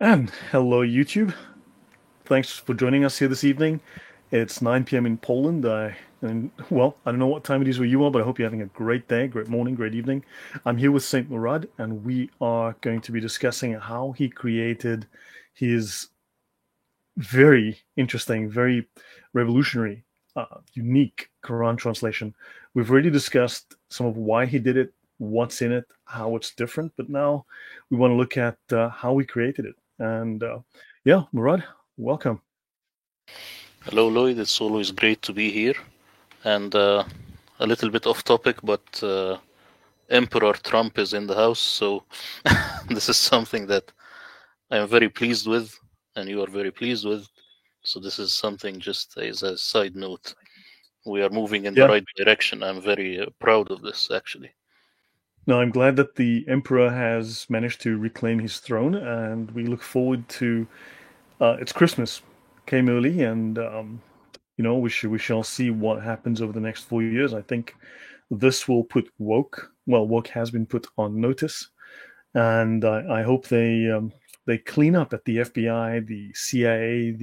And hello, YouTube. Thanks for joining us here this evening. It's 9 p.m. in Poland. I don't know what time it is where you are, but I hope you're having a great day, great morning, great evening. I'm here with Saint Murad, and we are going to be discussing how he created his very interesting, very revolutionary, unique Quran translation. We've already discussed some of why he did it, what's in it, how it's different, but now we want to look at how he created it. And yeah, Murad, welcome. Hello, Lloyd. It's always great to be here. And a little bit off topic, but Emperor Trump is in the house, so this is something that I am very pleased with, and you are very pleased with. So this is something just as a side note. We are moving in the Yeah, right direction. I'm very proud of this, actually. no, I'm glad that the Emperor has managed to reclaim his throne, and we look forward to it's Christmas. Came early, and we shall see what happens over the next 4 years. I think this will put woke. Well, woke has been put on notice, and I hope they clean up at the FBI, the CIA,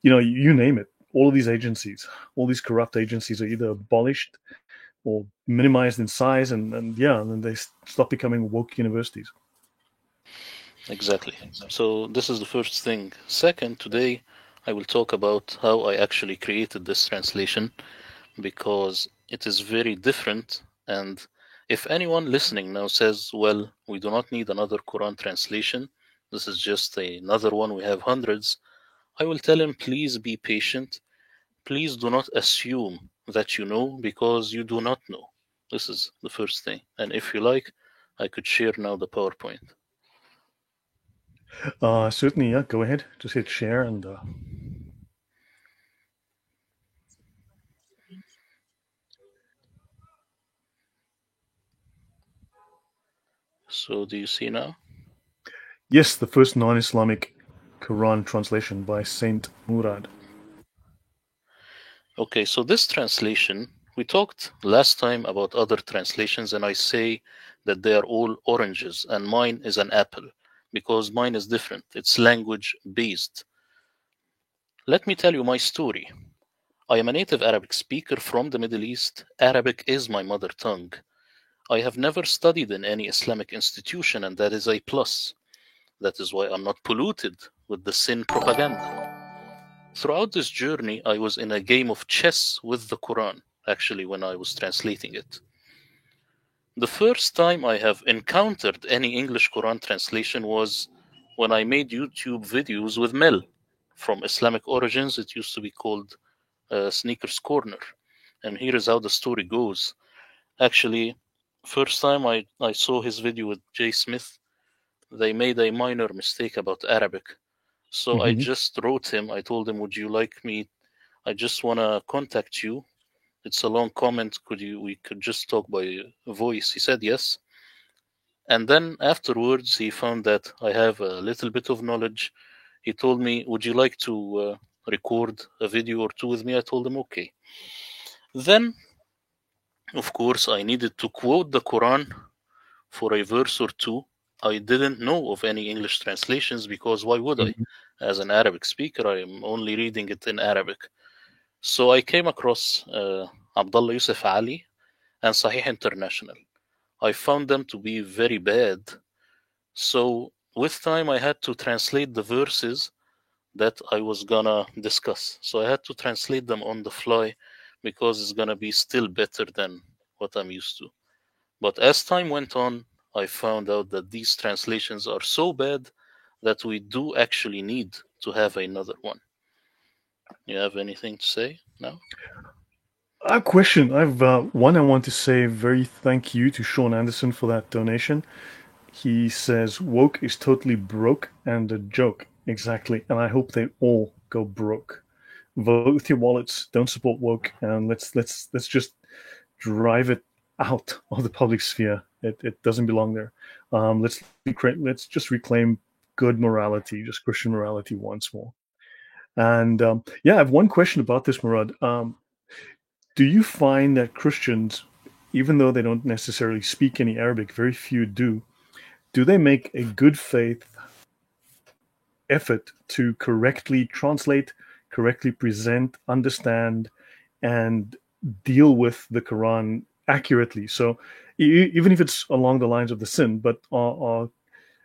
you name it. All of these agencies, all these corrupt agencies, are either abolished or minimized in size, and then they stop becoming woke universities. Exactly. So this is the first thing. Second, today I will talk about how I actually created this translation because it is very different. And if anyone listening now says, well, we do not need another Quran translation, this is just another one, we have hundreds, I will tell him, please be patient. Please do not assume that you know because you do not know. This is the first thing. And if you like, I could share now the PowerPoint. Certainly, yeah. Go ahead, just hit share, and So, do you see now? yes, the first non-Islamic Quran translation by Saint Murad. Okay, so this translation, we talked last time about other translations, and I say that they are all oranges, and mine is an apple because mine is different. It's language based. Let me tell you my story. I am a native Arabic speaker from the Middle East. Arabic is my mother tongue. I have never studied in any Islamic institution, and that is a plus. That is why I'm not polluted with the sin propaganda. Throughout this journey, I was in a game of chess with the Quran, actually, when I was translating it. The first time I have encountered any English Quran translation was when I made YouTube videos with Mel from Islamic Origins. It used to be called Sneakers Corner. And here is how the story goes. Actually, first time I saw his video with Jay Smith, they made a minor mistake about Arabic. So I Hmm. just wrote him. I told him, would you like me? I just want to contact you. It's a long comment. We could just talk by voice? He said yes. And then afterwards, he found that I have a little bit of knowledge. He told me, would you like to record a video or two with me? I told him, okay. Then, of course, I needed to quote the Quran for a verse or two. I didn't know of any English translations because why would I? Hmm. As an Arabic speaker, I am only reading it in Arabic. So I came across Abdullah Yusuf Ali and Sahih International. I found them to be very bad. So with time, I had to translate the verses that I was gonna discuss. So I had to translate them on the fly because it's gonna be still better than what I'm used to. But as time went on, I found out that these translations are so bad that we do actually need to have another one. You have anything to say now? A question. I've one. I want to say very thank you to Sean Anderson for that donation. He says woke is totally broke and a joke. Exactly, and I hope they all go broke. Vote with your wallets. Don't support woke, and let's just drive it out of the public sphere. It doesn't belong there. Let's just reclaim good morality, just Christian morality once more. And yeah, I have one question about this, Murad. Do you find that Christians, even though they don't necessarily speak any Arabic, very few do, do they make a good faith? effort to correctly translate, correctly present, understand, and deal with the Quran accurately. So even if it's along the lines of the sin, but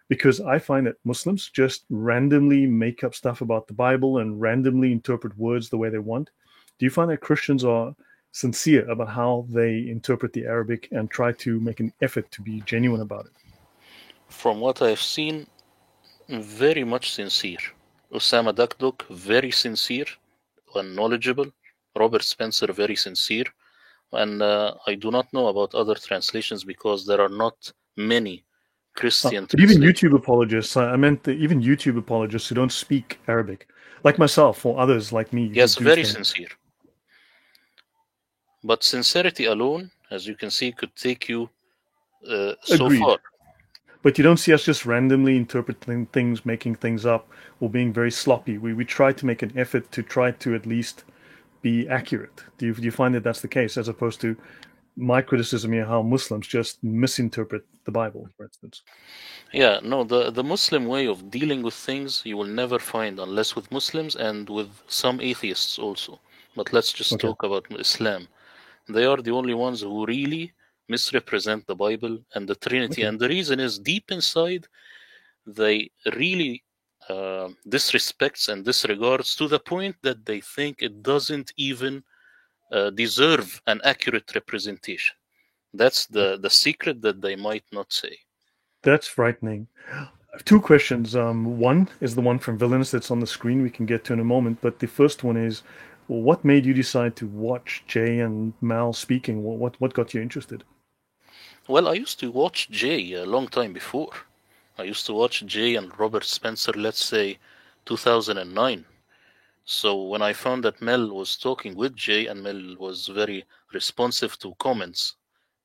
because I find that Muslims just randomly make up stuff about the Bible and randomly interpret words the way they want. Do you find that Christians are sincere about how they interpret the Arabic and try to make an effort to be genuine about it? From what I've seen, very much sincere. Osama Dakdok, very sincere and knowledgeable. Robert Spencer, very sincere. And I do not know about other translations because there are not many Christian But even translations. YouTube apologists, I meant even YouTube apologists who don't speak Arabic, like myself or others like me who Yes, do very think. sincere. But sincerity alone, as you can see, could take you so Agreed. far. But you don't see us just randomly interpreting things, making things up, or being very sloppy. We try to make an effort to try to at least be accurate. Do you find that that's the case, as opposed to my criticism here, how Muslims just misinterpret the Bible, for instance? Yeah, no, the Muslim way of dealing with things you will never find unless with Muslims and with some atheists also. But let's just Okay. talk about Islam. They are the only ones who really misrepresent the Bible and the Trinity. Okay. And the reason is deep inside, they really disrespects and disregards to the point that they think it doesn't even deserve an accurate representation. That's the secret that they might not say. That's frightening. I have two questions. One is the one from Villainous that's on the screen. We can get to in a moment. But the first one is, what made you decide to watch Jay and Mal speaking? What got you interested? Well, I used to watch Jay a long time before. I used to watch Jay and Robert Spencer, let's say 2009. So when I found that Mel was talking with Jay and Mel was very responsive to comments,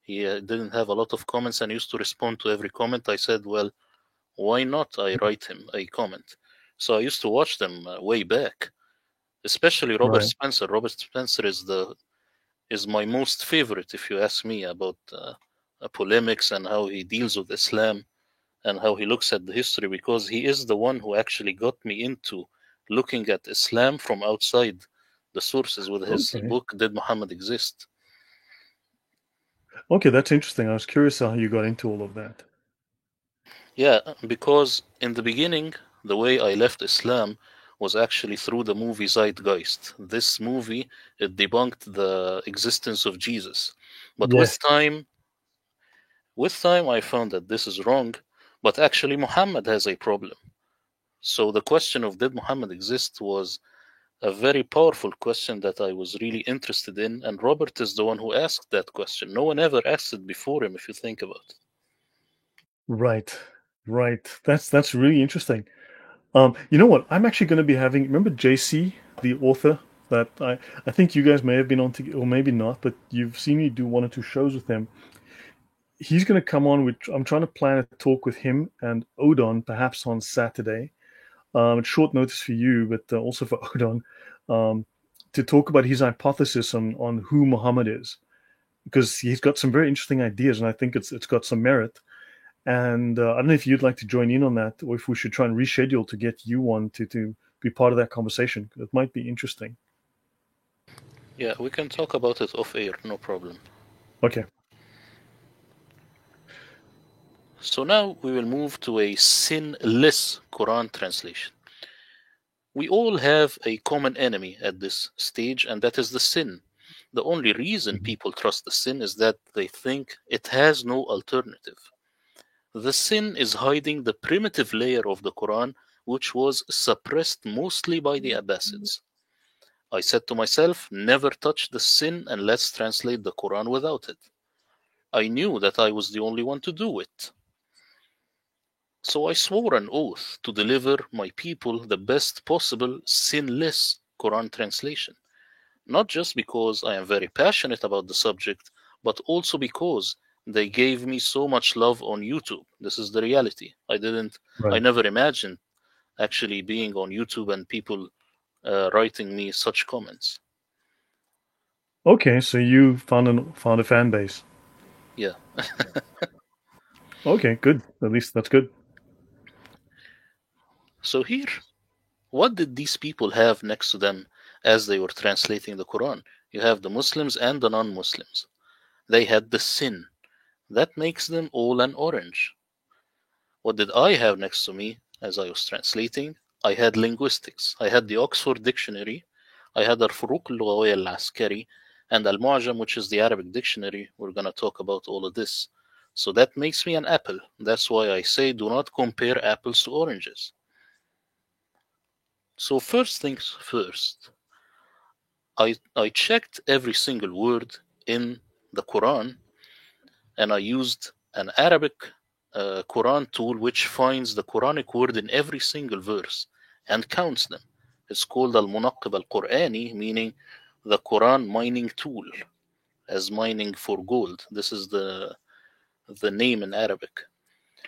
he didn't have a lot of comments and used to respond to every comment. I said, well, why not? I write him a comment. So I used to watch them way back, especially Robert Right. Spencer. Robert Spencer is my most favorite, if you ask me, about polemics and how he deals with Islam and how he looks at the history, because he is the one who actually got me into looking at Islam from outside the sources with his Okay. book Did Muhammad Exist? Okay, that's interesting. I was curious how you got into all of that. Yeah, because in the beginning, the way I left Islam was actually through the movie Zeitgeist. This movie, it debunked the existence of Jesus. But Yes. with time I found that this is wrong, but actually Muhammad has a problem. So the question of did Muhammad exist was a very powerful question that I was really interested in, and Robert is the one who asked that question. No one ever asked it before him, if you think about it. Right. Right. That's really interesting. You know what? I'm actually going to be having. Remember JC, the author that I think you guys may have been on to, or maybe not, but you've seen me do one or two shows with him. He's going to come on. Which I'm trying to plan a talk with him and Odon, perhaps on Saturday. It's short notice for you, but also for Odon, um, to talk about his hypothesis on who Muhammad is, because he's got some very interesting ideas, and I think it's got some merit. And I don't know if you'd like to join in on that, or if we should try and reschedule to get you on to be part of that conversation. It might be interesting. Yeah, we can talk about it off air, no problem. Okay. So now we will move to a sinless Quran translation. We all have a common enemy at this stage, and that is the sin. The only reason Mhm. people trust the sin is that they think it has no alternative. The sin is hiding the primitive layer of the Quran, which was suppressed mostly by the Abbasids. I said to myself, never touch the sin and let's translate the Quran without it. I knew that I was the only one to do it. So I swore an oath to deliver my people the best possible sinless Quran translation. Not just because I am very passionate about the subject, but also because they gave me so much love on YouTube. This is the reality. I Right. never imagined actually being on YouTube and people writing me such comments. Okay. So you found a fan base. Yeah. Okay. Good. At least that's good. So here What did these people have next to them as they were translating the Quran? You have the Muslims and the non Muslims. They had the sin. That makes them all an orange. What did I have next to me as I was translating? I had linguistics. I had the Oxford Dictionary. I had الفروق اللغوية العسكري and Al-Mu'jam, which is the Arabic dictionary. We're going to talk about all of this. So that makes me an apple. That's why I say do not compare apples to oranges. So first things first, I checked every single word in the Quran, and I used an Arabic Quran tool which finds the Quranic word in every single verse and counts them. It's called Al-Munaqqib Al-Qur'ani, meaning the Quran mining tool, as mining for gold. This is the name in Arabic.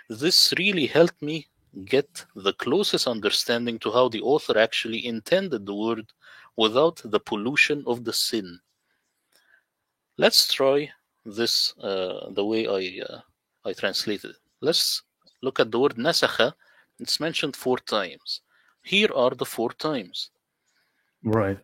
This really helped me get the closest understanding to how the author actually intended the word without the pollution of the sin. Let's try this the way I translated it. Let's look at the word nasakha. It's mentioned 4 times. Here are the 4 times. Right.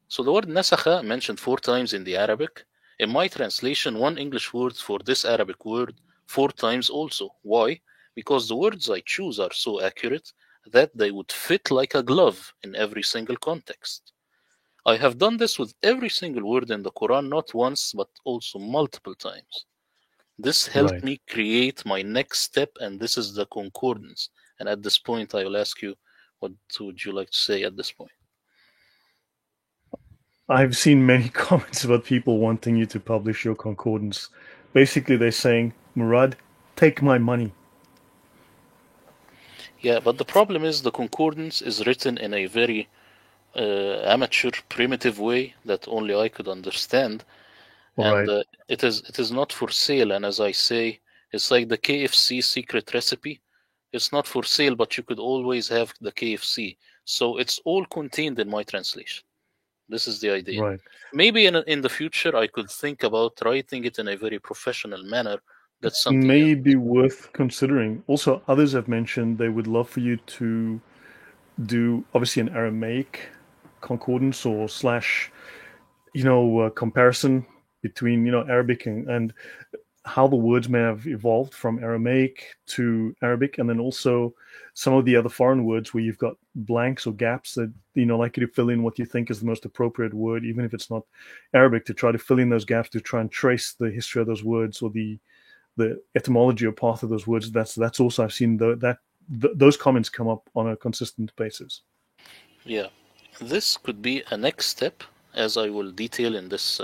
So the word nasakha mentioned 4 times in the Arabic. In my translation, one English word for this Arabic word 4 times also. Why? Because the words I choose are so accurate that they would fit like a glove in every single context. I have done this with every single word in the Quran, not once, but also multiple times. This helped Right. me create my next step, and this is the concordance. And at this point, I will ask you, what would you like to say at this point? I've seen many comments about people wanting you to publish your concordance. Basically, they're saying, Murad, take my money. Yeah, but the problem is the concordance is written in a very amateur, primitive way that only I could understand, and Right. it is not for sale. And as I say, it's like the KFC secret recipe. It's not for sale, but you could always have the KFC. So it's all contained in my translation. This is the idea. Right. Maybe in the future I could think about writing it in a very professional manner. That's It something may else. be worth considering. Also, others have mentioned they would love for you to do obviously an Aramaic concordance or slash, comparison between, Arabic and how the words may have evolved from Aramaic to Arabic, and then also some of the other foreign words where you've got blanks or gaps that like you to fill in what you think is the most appropriate word, even if it's not Arabic, to try to fill in those gaps to try and trace the history of those words or the etymology or path of those words. That's also I've seen those comments come up on a consistent basis. Yeah, this could be a next step, as I will detail in this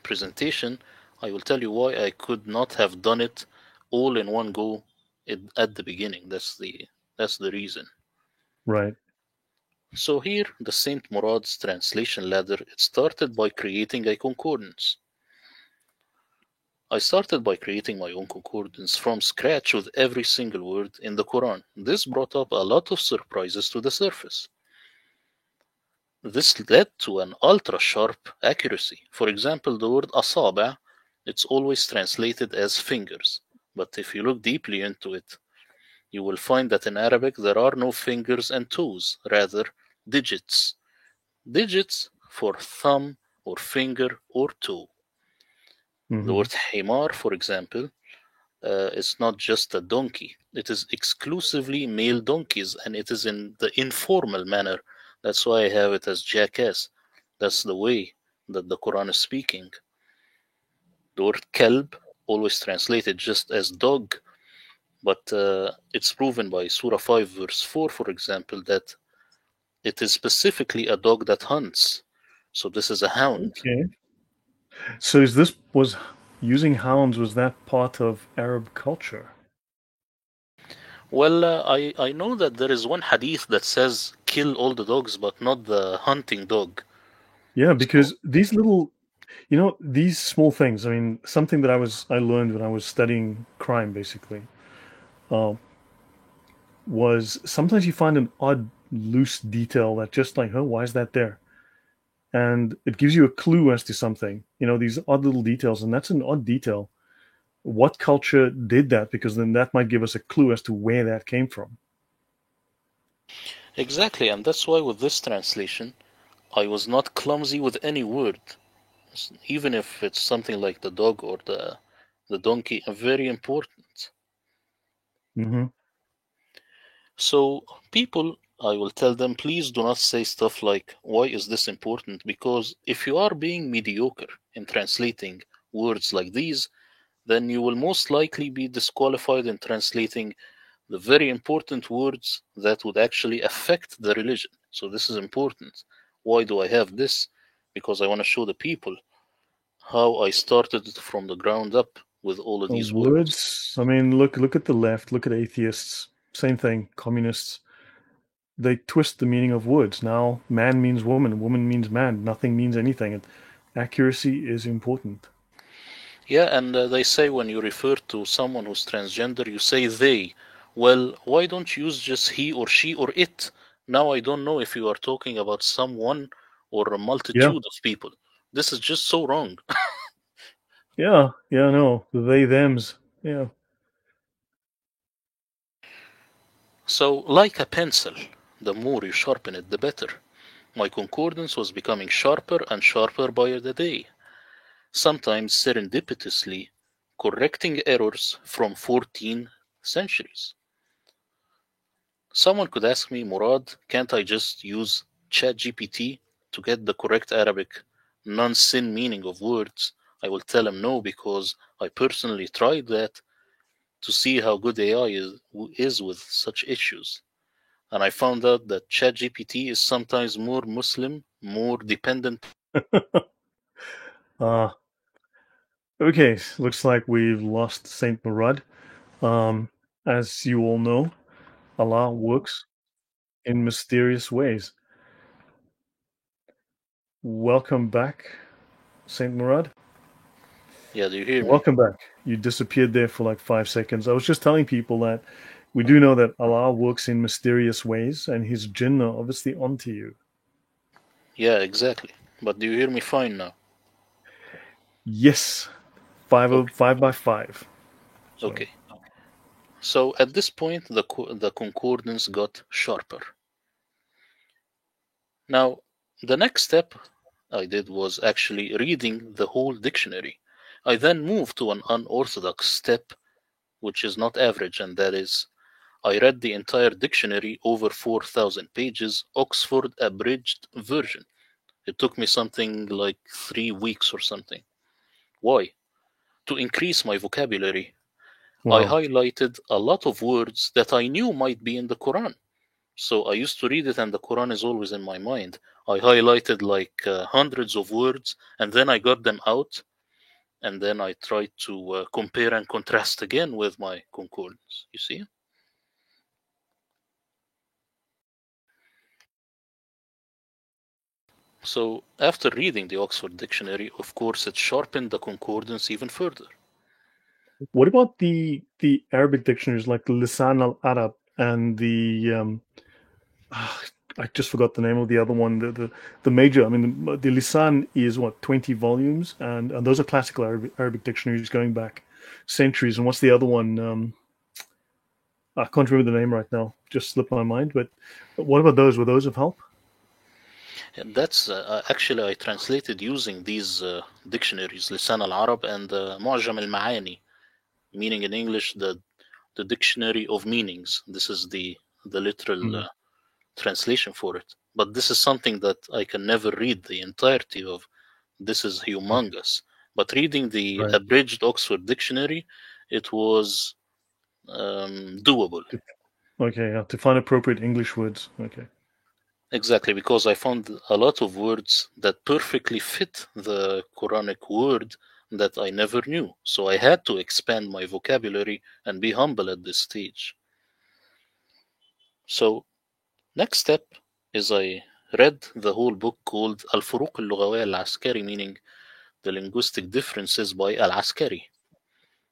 presentation. I will tell you why I could not have done it all in one go at the beginning. That's the reason. Right. So here, the Saint Murad's translation ladder, it started by creating a concordance. I started by creating my own concordance from scratch with every single word in the Quran. This brought up a lot of surprises to the surface. This led to an ultra sharp accuracy. For example, the word asaba, it's always translated as fingers. But if you look deeply into it, you will find that in Arabic there are no fingers and toes, rather digits. Digits for thumb or finger or toe. The Hmm. word himar, for example, is not just a donkey. It is exclusively male donkeys, and it is in the informal manner. That's why I have it as jackass. That's the way that the Quran is speaking. The word kalb, always translated just as dog, but it's proven by Surah 5, verse 4, for example, that it is specifically a dog that hunts. So this is a hound. Okay. So is this was using hounds, was that part of Arab culture? Well, I know that there is one hadith that says kill all the dogs, but not the hunting dog. Yeah, So because these small things. I mean, something that I learned when I was studying crime, basically, uh, was sometimes you find an odd, loose detail that just like, oh, why is that there? And it gives you a clue as to something. These odd little details, and that's an odd detail. What culture did that? Because then that might give us a clue as to where that came from. Exactly, and that's why with this translation, I was not clumsy with any word, even if it's something like the dog or the donkey, very important. Hmm. So people, I will tell them, please do not say stuff like, why is this important? Because if you are being mediocre in translating words like these, then you will most likely be disqualified in translating the very important words that would actually affect the religion. So this is important. Why do I have this? Because I want to show the people how I started from the ground up with all of these words. Words. I mean, look at the left. Look at atheists. Same thing. Communists. They twist the meaning of words. Now, man means woman. Woman means man. Nothing means anything. And accuracy is important. Yeah, and they say when you refer to someone who's transgender, you say they. Well, why don't you use just he or she or it? Now I don't know if you are talking about someone or a Yeah. multitude of people. This is just so wrong. Yeah. Yeah. No. They thems. Yeah. So, like a pencil, the more you sharpen it, the better. My concordance was becoming sharper and sharper by the day, sometimes serendipitously correcting errors from 14 centuries. Someone could ask me, Murad, can't I just use ChatGPT to get the correct Arabic non-sin meaning of words? I will tell him no, because I personally tried that to see how good AI is with such issues. And I found out that ChatGPT is sometimes more Muslim, more dependent. uh, okay. Looks like we've lost Saint Murad. Um, as you all know, Allah works in mysterious ways. Welcome back, Saint Murad. Yeah, do you hear me? Welcome back. You disappeared there for like 5 seconds. I was just telling people that we do know that Allah works in mysterious ways, and His jinn are obviously onto you. Yeah, exactly. But do you hear me fine now? Yes, Okay. 5 by 5. So Okay. So at this point, the concordance got sharper. Now, the next step I did was actually reading the whole dictionary. I then moved to an unorthodox step, which is not average, and that is I read the entire dictionary, over 4,000 pages, Oxford abridged version. It took me something like 3 weeks or something. Why? To increase my vocabulary. I wow. highlighted a lot of words that I knew might be in the Quran. So I used to read it, and the Quran is always in my mind. I highlighted like hundreds of words, and then I got them out, and then I tried to compare and contrast again with my concordance. You see? So after reading the Oxford Dictionary, of course, it sharpened the concordance even further. What about the Arabic dictionaries like the Lisan al Arab and the ah, I just forgot the name of the other one. The major. I mean, the Lisan is what 20 volumes, and those are classical Arabic dictionaries going back centuries. And what's the other one? I can't remember the name right now. Just slipped my mind. But what about those? Were those of help? And that's actually I translated using these dictionaries, Lisan al-Arab and Mu'jam al-Ma'ani, meaning in English the dictionary of meanings. This is the literal Mm, translation for it. But this is something that I can never read the entirety of. This is humongous. But reading the right. abridged Oxford Dictionary, it was doable. Okay. Yeah, to find appropriate English words. Okay. Exactly, because I found a lot of words that perfectly fit the Quranic word that I never knew. So I had to expand my vocabulary and be humble at this stage. So, next step is I read the whole book called Al-Furuq al-Lughawiyya al-Askari, meaning the linguistic differences by Al-Askari.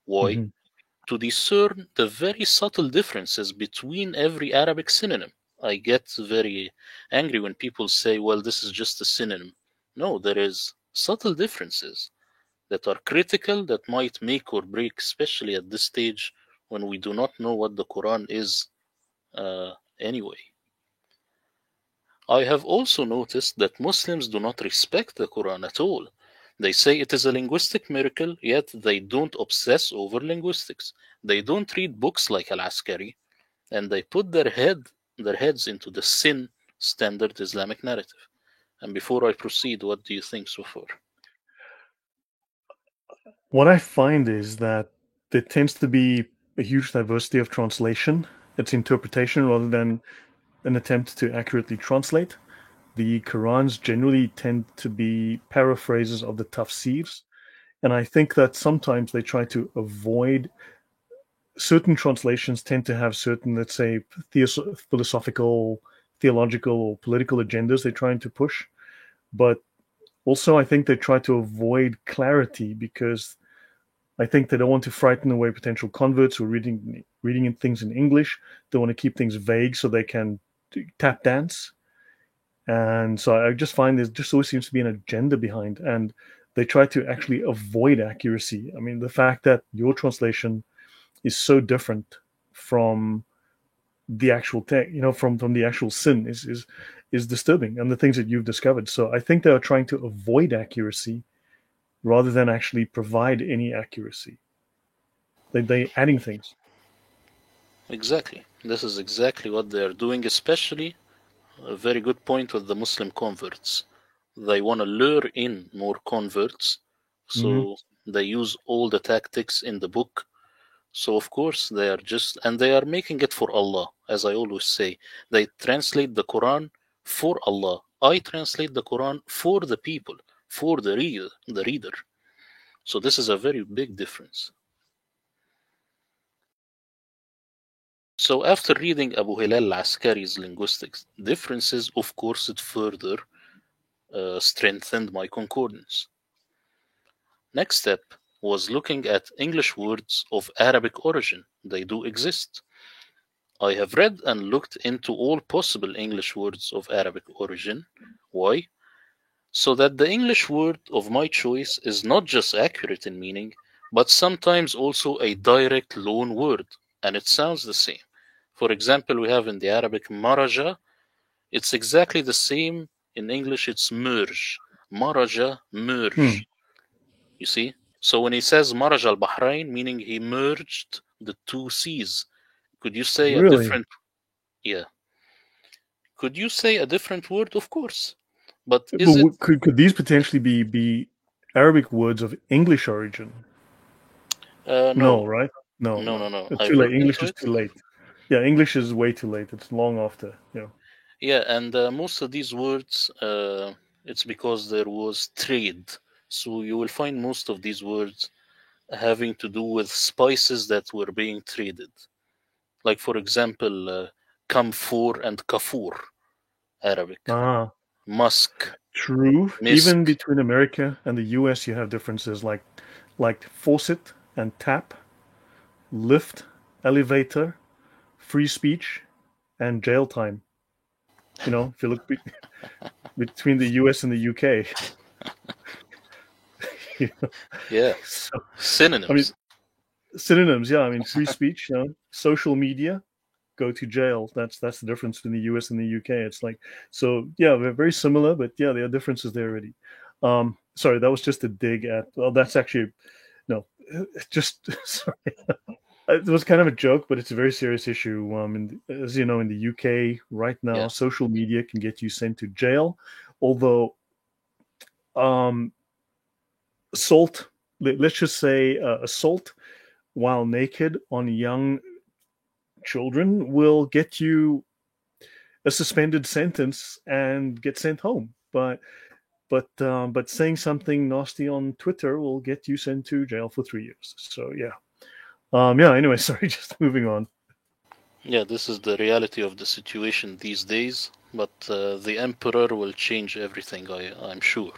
Why? Hmm. To discern the very subtle differences between every Arabic synonym. I get very angry when people say, well, this is just a synonym. No, there is subtle differences that are critical that might make or break, especially at this stage when we do not know what the Quran is anyway. I have also noticed that Muslims do not respect the Quran at all. They say it is a linguistic miracle, yet they don't obsess over linguistics. They don't read books like Al Askari, and they put their heads into the sin standard Islamic narrative. And before I proceed, what do you think so far? What I find is that there tends to be a huge diversity of translation. It's interpretation rather than an attempt to accurately translate. The Qurans generally tend to be paraphrases of the tafsirs. And I think that sometimes they try to avoid certain translations tend to have certain, let's say, philosophical, theological, or political agendas they're trying to push. But also, I think they try to avoid clarity because I think they don't want to frighten away potential converts who are reading things in English. They want to keep things vague so they can tap dance. And so I just find there just always seems to be an agenda behind, and they try to actually avoid accuracy. I mean, the fact that your translation is so different from the actual text, from the actual sin is disturbing, and the things that you've discovered. So I think they are trying to avoid accuracy rather than actually provide any accuracy. They adding things. Exactly. This is exactly what they are doing, especially a very good point with the Muslim converts. They want to lure in more converts, Mm-hmm. so they use all the tactics in the book. So, of course, they are making it for Allah, as I always say. They translate the Quran for Allah. I translate the Quran for the people, for the reader. So, this is a very big difference. So, after reading Abu Hilal Askari's linguistics differences, of course, it further strengthened my concordance. Next step was looking at English words of Arabic origin. They do exist. I have read and looked into all possible English words of Arabic origin. Why? So that the English word of my choice is not just accurate in meaning, but sometimes also a direct loan word, and it sounds the same. For example, we have in the Arabic maraja, it's exactly the same in English, it's merge. Maraja, Hmm. merge. You see? So when he says Maraj al Bahrain, meaning he merged the two seas, could you say a Really? different, yeah, could you say a different word? Of course. But is it? But could these potentially be Arabic words of English origin? No, No, right? No, no, no. no, no. It's too I've late. looked English into is it. too late. Yeah, English is way too late. It's long after. Yeah. Yeah, and most of these words, it's because there was trade. So you will find most of these words having to do with spices that were being traded. Like, for example, camphor and kafur, Arabic. Ah, Musk, true. Even misk. between America and the US, you have differences like faucet and tap, lift, elevator, free speech, and jail time. If you look between the US and the UK. you know? Yeah, So, I mean, synonyms. synonyms. Yeah, I mean, free speech. Social media, go to jail. That's the difference between the US and the UK. It's like so. Yeah, they're very similar, but yeah, there are differences there already. Sorry, that was just a dig at. Well, that's actually no, just sorry. It was kind of a joke, but it's a very serious issue. As you know, in the UK right now, Yeah, social media can get you sent to jail. Although um, assault, let's just say assault while naked on young children will get you a suspended sentence and get sent home. But saying something nasty on Twitter will get you sent to jail for 3 years. So yeah. Yeah. Anyway, sorry. Just moving on. yeah. This is the reality of the situation these days. But the emperor will change everything. I'm sure.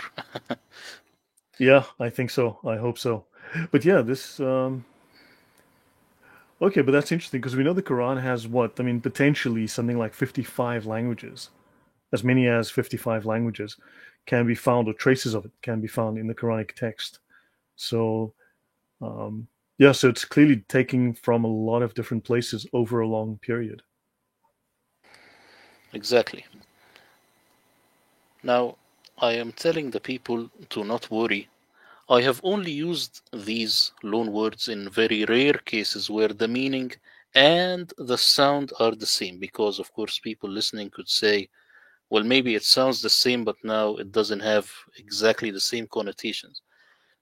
Yeah, I think so. I hope so. But yeah, this. Okay, but that's interesting because we know the Quran has what? I mean, potentially something like 55 languages. As many as 55 languages can be found, or traces of it can be found in the Quranic text. So, um, yeah, so it's clearly taking from a lot of different places over a long period. Exactly. Now, I am telling the people to not worry. I have only used these loan words in very rare cases where the meaning and the sound are the same, because, of course, people listening could say, well, maybe it sounds the same, but now it doesn't have exactly the same connotations.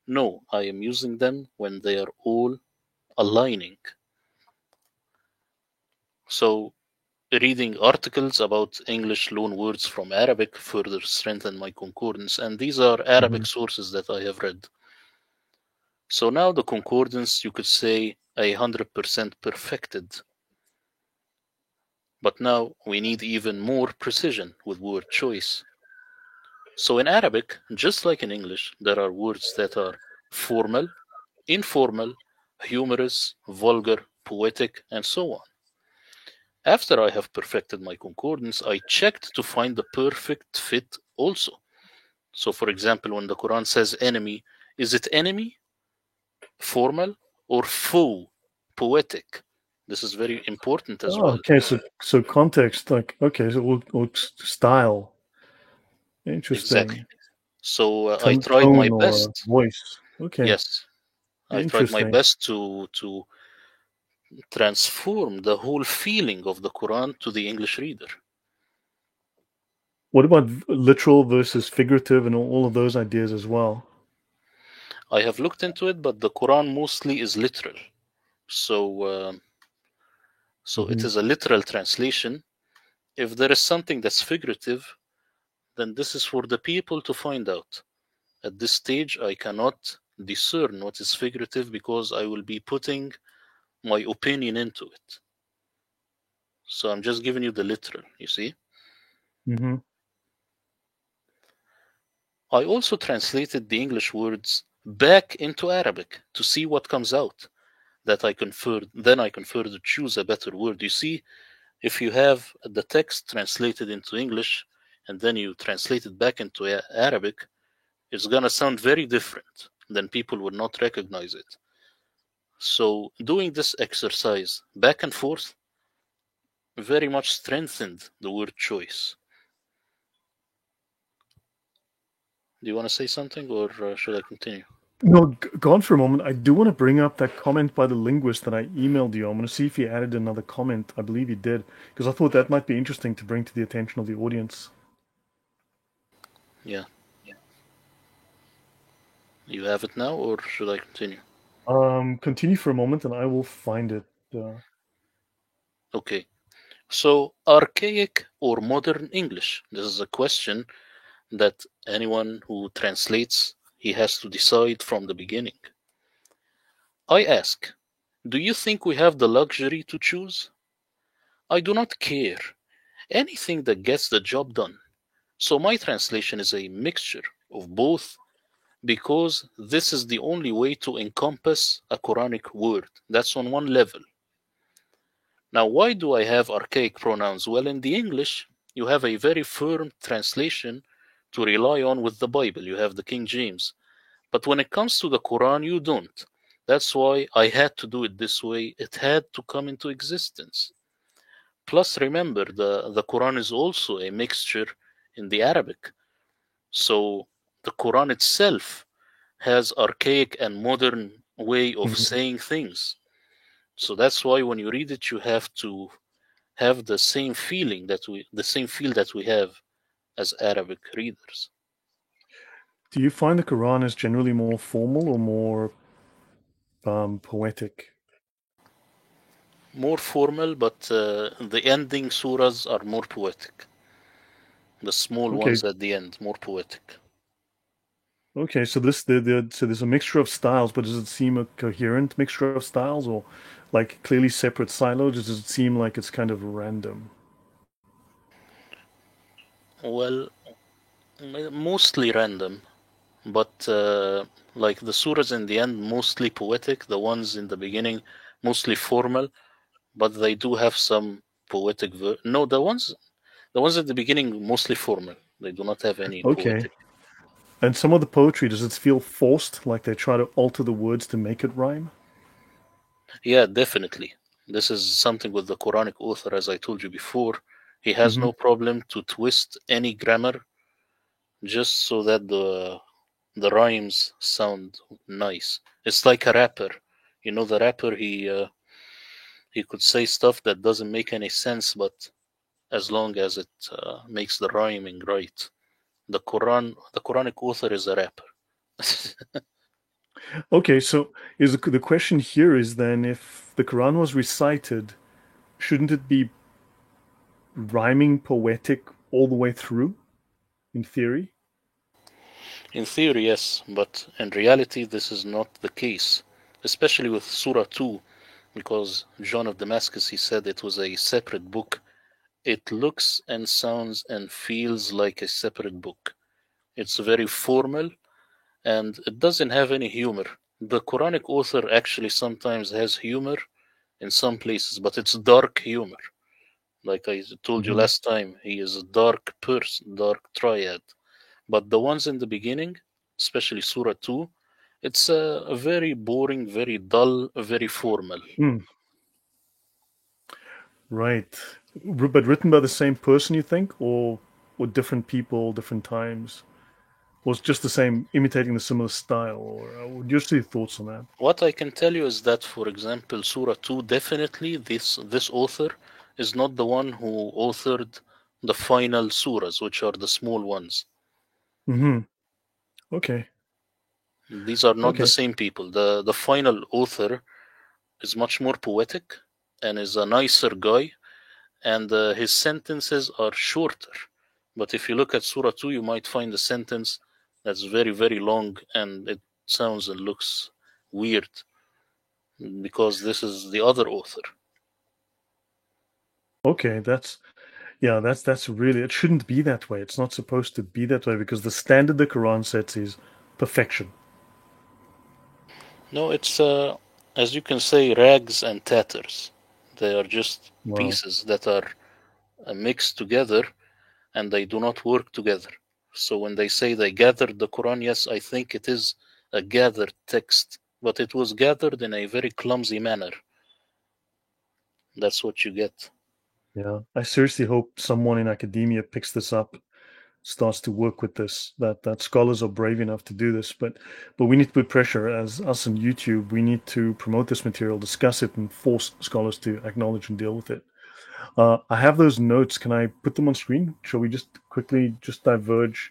No, I am using them when they are all aligning. So, reading articles about English loan words from Arabic further strengthen my concordance, and these are Hmm. Arabic sources that I have read. So now the concordance, you could say, 100% perfected. But now we need even more precision with word choice. So in Arabic, just like in English, there are words that are formal, informal, humorous, vulgar, poetic, and so on. After I have perfected my concordance, I checked to find the perfect fit also. So, for example, when the Quran says enemy, is it enemy, formal, or foe, poetic? This is very important as Oh, well. okay, so context, like okay, so or style, Exactly. interesting. So I tried my Tone or best. voice. Okay, Yes, I tried my interesting. best to transform the whole feeling of the Quran to the English reader. What about literal versus figurative and all of those ideas as well? I have looked into it, but the Quran mostly is literal. So, so it Hmm. is a literal translation. If there is something that's figurative, then this is for the people to find out. At this stage, I cannot discern what is figurative because I will be putting my opinion into it. So I'm just giving you the literal, you see. Hmm. I also translated the English words back into Arabic to see what comes out. Then I can further choose a better word. You see, if you have the text translated into English and then you translate it back into Arabic, it's gonna sound very different. Then people would not recognize it. So doing this exercise back and forth very much strengthened the word choice. Do you want to say something, or should I continue? No, gone for a moment. I do want to bring up that comment by the linguist that I emailed you. I'm going to see if he added another comment. I believe he did, because I thought that might be interesting to bring to the attention of the audience. Yeah, you have it now, or should I continue? Continue for a moment, and I will find it. Okay. So, archaic or modern English? This is a question that anyone who translates he has to decide from the beginning. I ask, do you think we have the luxury to choose? I do not care. Anything that gets the job done. So my translation is a mixture of both because this is the only way to encompass a Quranic word. That's on one level. Now, why do I have archaic pronouns? Well, in the English, you have a very firm translation to rely on with the Bible. You have the King James. But when it comes to the Quran, you don't. That's why I had to do it this way. It had to come into existence. Plus, remember, the Quran is also a mixture in the Arabic. So the Quran itself has archaic and modern way of Mhm. saying things. So that's why when you read it, you have to have the same feel that we have as Arabic readers. Do you find the Quran is generally more formal or more poetic? More formal, but the ending surahs are more poetic. The small Okay, ones at the end, more poetic. okay. So so there's a mixture of styles, but does it seem a coherent mixture of styles, or like clearly separate silos? Does it seem like it's kind of random? Well, mostly random, but like the surahs in the end, mostly poetic. The ones in the beginning, mostly formal, but they do have some poetic. No, the ones at the beginning, mostly formal. They do not have any Okay. poetic. And some of the poetry, does it feel forced, like they try to alter the words to make it rhyme? Yeah, definitely. This is something with the Quranic author, as I told you before. He has Hmm. no problem to twist any grammar just so that the rhymes sound nice. It's like a rapper. You know, the rapper he could say stuff that doesn't make any sense, but as long as it makes the rhyming right. The Quranic author is a rapper. Okay, so is the question here is then if the Quran was recited, shouldn't it be rhyming poetic all the way through, in theory? In theory, yes, but in reality, this is not the case, especially with Surah 2, because John of Damascus he said it was a separate book. It looks and sounds and feels like a separate book. It's very formal and it doesn't have any humor. The Quranic author actually sometimes has humor in some places, but it's dark humor. Like I told you Hmm. last time, he is a dark person, dark triad. But the ones in the beginning, especially Surah 2, it's a very boring, very dull, very formal. Mm, right. But written by the same person, you think, or different people, different times, or it's just the same, imitating the similar style, or just your thoughts on that? What I can tell you is that, for example, Surah 2, definitely this author is not the one who authored the final surahs, which are the small ones. Hmm. Okay. These are not the Okay. same people. The final author is much more poetic and is a nicer guy, and his sentences are shorter. But if you look at Surah 2, you might find a sentence that's very, very long and it sounds and looks weird because this is the other author. Okay. That's really, it shouldn't be that way. It's not supposed to be that way because the standard the Quran sets is perfection. No, it's, as you can say, rags and tatters. They are just Wow. pieces that are mixed together and they do not work together. So when they say they gathered the Quran, yes, I think it is a gathered text, but it was gathered in a very clumsy manner. That's what you get. Yeah. I seriously hope someone in academia picks this up, starts to work with this, that scholars are brave enough to do this. But we need to put pressure as us on YouTube. We need to promote this material, discuss it, and force scholars to acknowledge and deal with it. I have those notes. Can I put them on screen? Shall we just quickly just diverge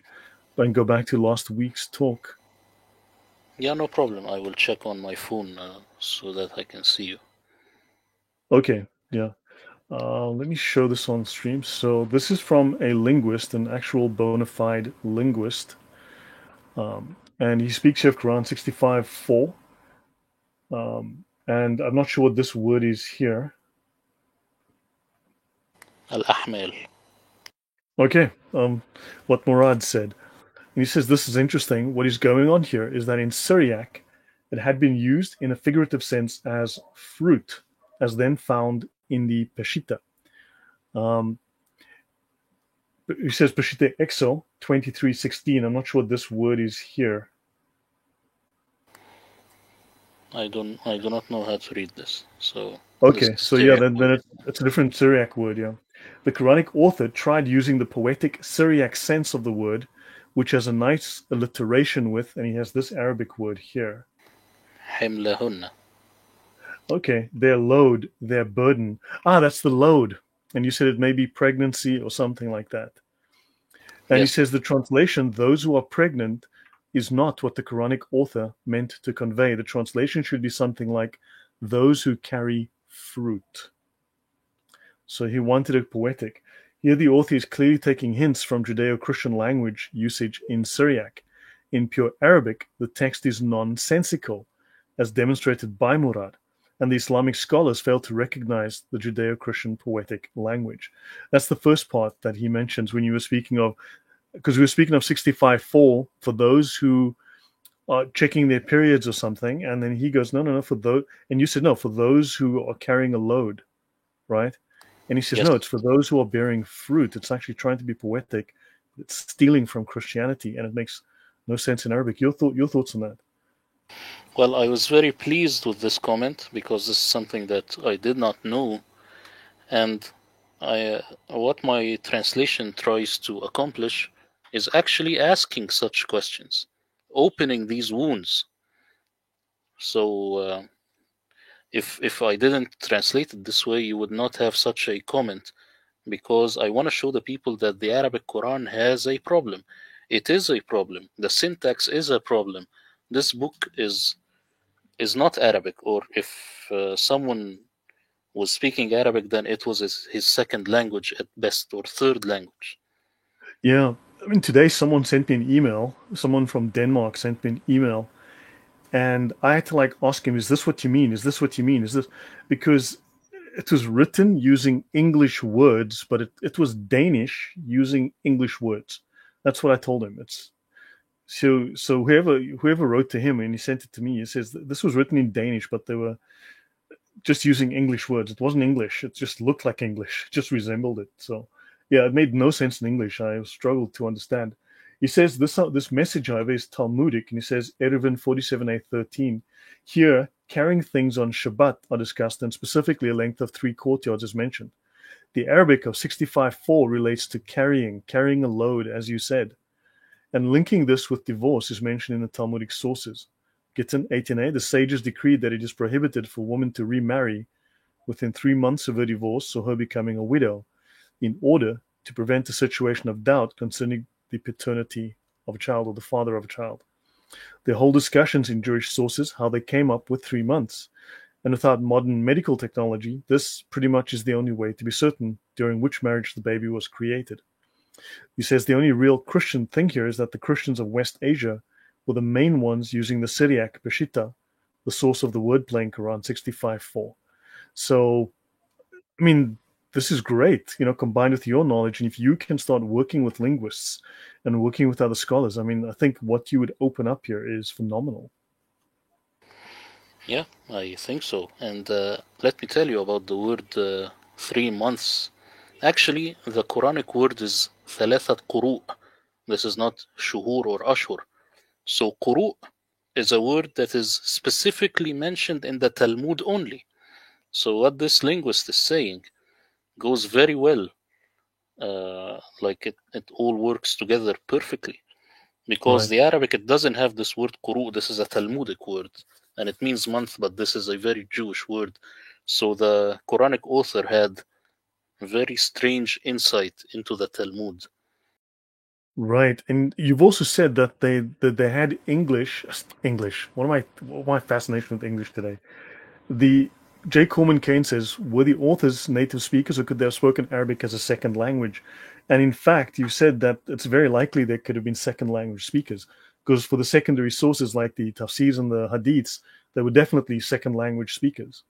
and go back to last week's talk? Yeah, no problem. I will check on my phone so that I can see you. Okay, yeah. Let me show this on stream. So this is from a linguist, an actual bona fide linguist, and he speaks here of Quran 65:4. And I'm not sure what this word is here. Al-Ahmal. Okay, what Murad said. And he says this is interesting. What is going on here is that in Syriac, it had been used in a figurative sense as fruit, as then found in the Peshitta. Um, he says Peshitta Exo 23:16. I'm not sure what this word is here. I do not know how to read this. So this Okay, is so yeah, Syriac then word. it's a different Syriac word, yeah. The Quranic author tried using the poetic Syriac sense of the word, which has a nice alliteration with, and he has this Arabic word here. حملهن. Okay, their load, their burden. Ah, that's the load. And you said it may be pregnancy or something like that. And he Yes, says the translation, those who are pregnant, is not what the Quranic author meant to convey. The translation should be something like those who carry fruit. So he wanted it poetic. Here, the author is clearly taking hints from Judeo Christian language usage in Syriac. In pure Arabic, the text is nonsensical, as demonstrated by Murad, and the Islamic scholars fail to recognize the Judeo Christian poetic language. That's the first part that he mentions when you were speaking of, because we were speaking of 65:4 for those who are checking their periods or something, and then he goes, no, no, no, for those, and you said, no, for those who are carrying a load, right? And he says, yes. no, it's for those who are bearing fruit. It's actually trying to be poetic. It's stealing from Christianity, and it makes no sense in Arabic. Your thoughts on that? Well, I was very pleased with this comment because this is something that I did not know, and what my translation tries to accomplish is actually asking such questions, opening these wounds. So if I didn't translate it this way, you would not have such a comment, because I want to show the people that the Arabic Quran has a problem. It is a problem. The syntax is a problem. This book is not Arabic, or if someone was speaking Arabic, then it was his second language at best, or third language. Yeah. I mean, today someone sent me an email. Someone from Denmark sent me an email, and I had to like ask him, "Is this what you mean? Is this what you mean? Is this?" Because it was written using English words, but it was Danish using English words. That's what I told him. It's so whoever wrote to him and he sent it to me, he says this was written in Danish, but they were just using English words. It wasn't English. It just looked like English. It just resembled it. So yeah, it made no sense in English. I struggled to understand. He says this message, however, is Talmudic, and he says Eruvin 47a13. Here, carrying things on Shabbat are discussed, and specifically a length of 3 courtyards is mentioned. The Arabic of 65.4 relates to carrying a load, as you said. And linking this with divorce is mentioned in the Talmudic sources. Gittin 18a, the sages decreed that it is prohibited for a woman to remarry within 3 months of her divorce or her becoming a widow, in order to prevent a situation of doubt concerning the paternity of a child or the father of a child. There are whole discussions in Jewish sources how they came up with 3 months. And without modern medical technology, this pretty much is the only way to be certain during which marriage the baby was created. He says the only real Christian thing here is that the Christians of West Asia were the main ones using the Syriac Peshitta, the source of the wordplay in Quran 65.4. So, I mean, this is great, combined with your knowledge. And if you can start working with linguists and working with other scholars, I mean, I think what you would open up here is phenomenal. Yeah, I think so. And let me tell you about the word 3 months. Actually, the Quranic word is ثلاثة قروء. This is not shuhur or ashur. So quru is a word that is specifically mentioned in the Talmud only. So what this linguist is saying goes very well. Like it all works together perfectly. Because Right. the Arabic, it doesn't have this word quru. This is a Talmudic word, and it means month, but this is a very Jewish word. So the Quranic author had very strange insight into the Talmud. Right. And you've also said that they had English. What am I fascination with English today? The J. Coleman Kane says, were the authors native speakers or could they have spoken Arabic as a second language? And in fact, you said that it's very likely they could have been second language speakers, because for the secondary sources like the tafsirs and the hadiths, they were definitely second language speakers.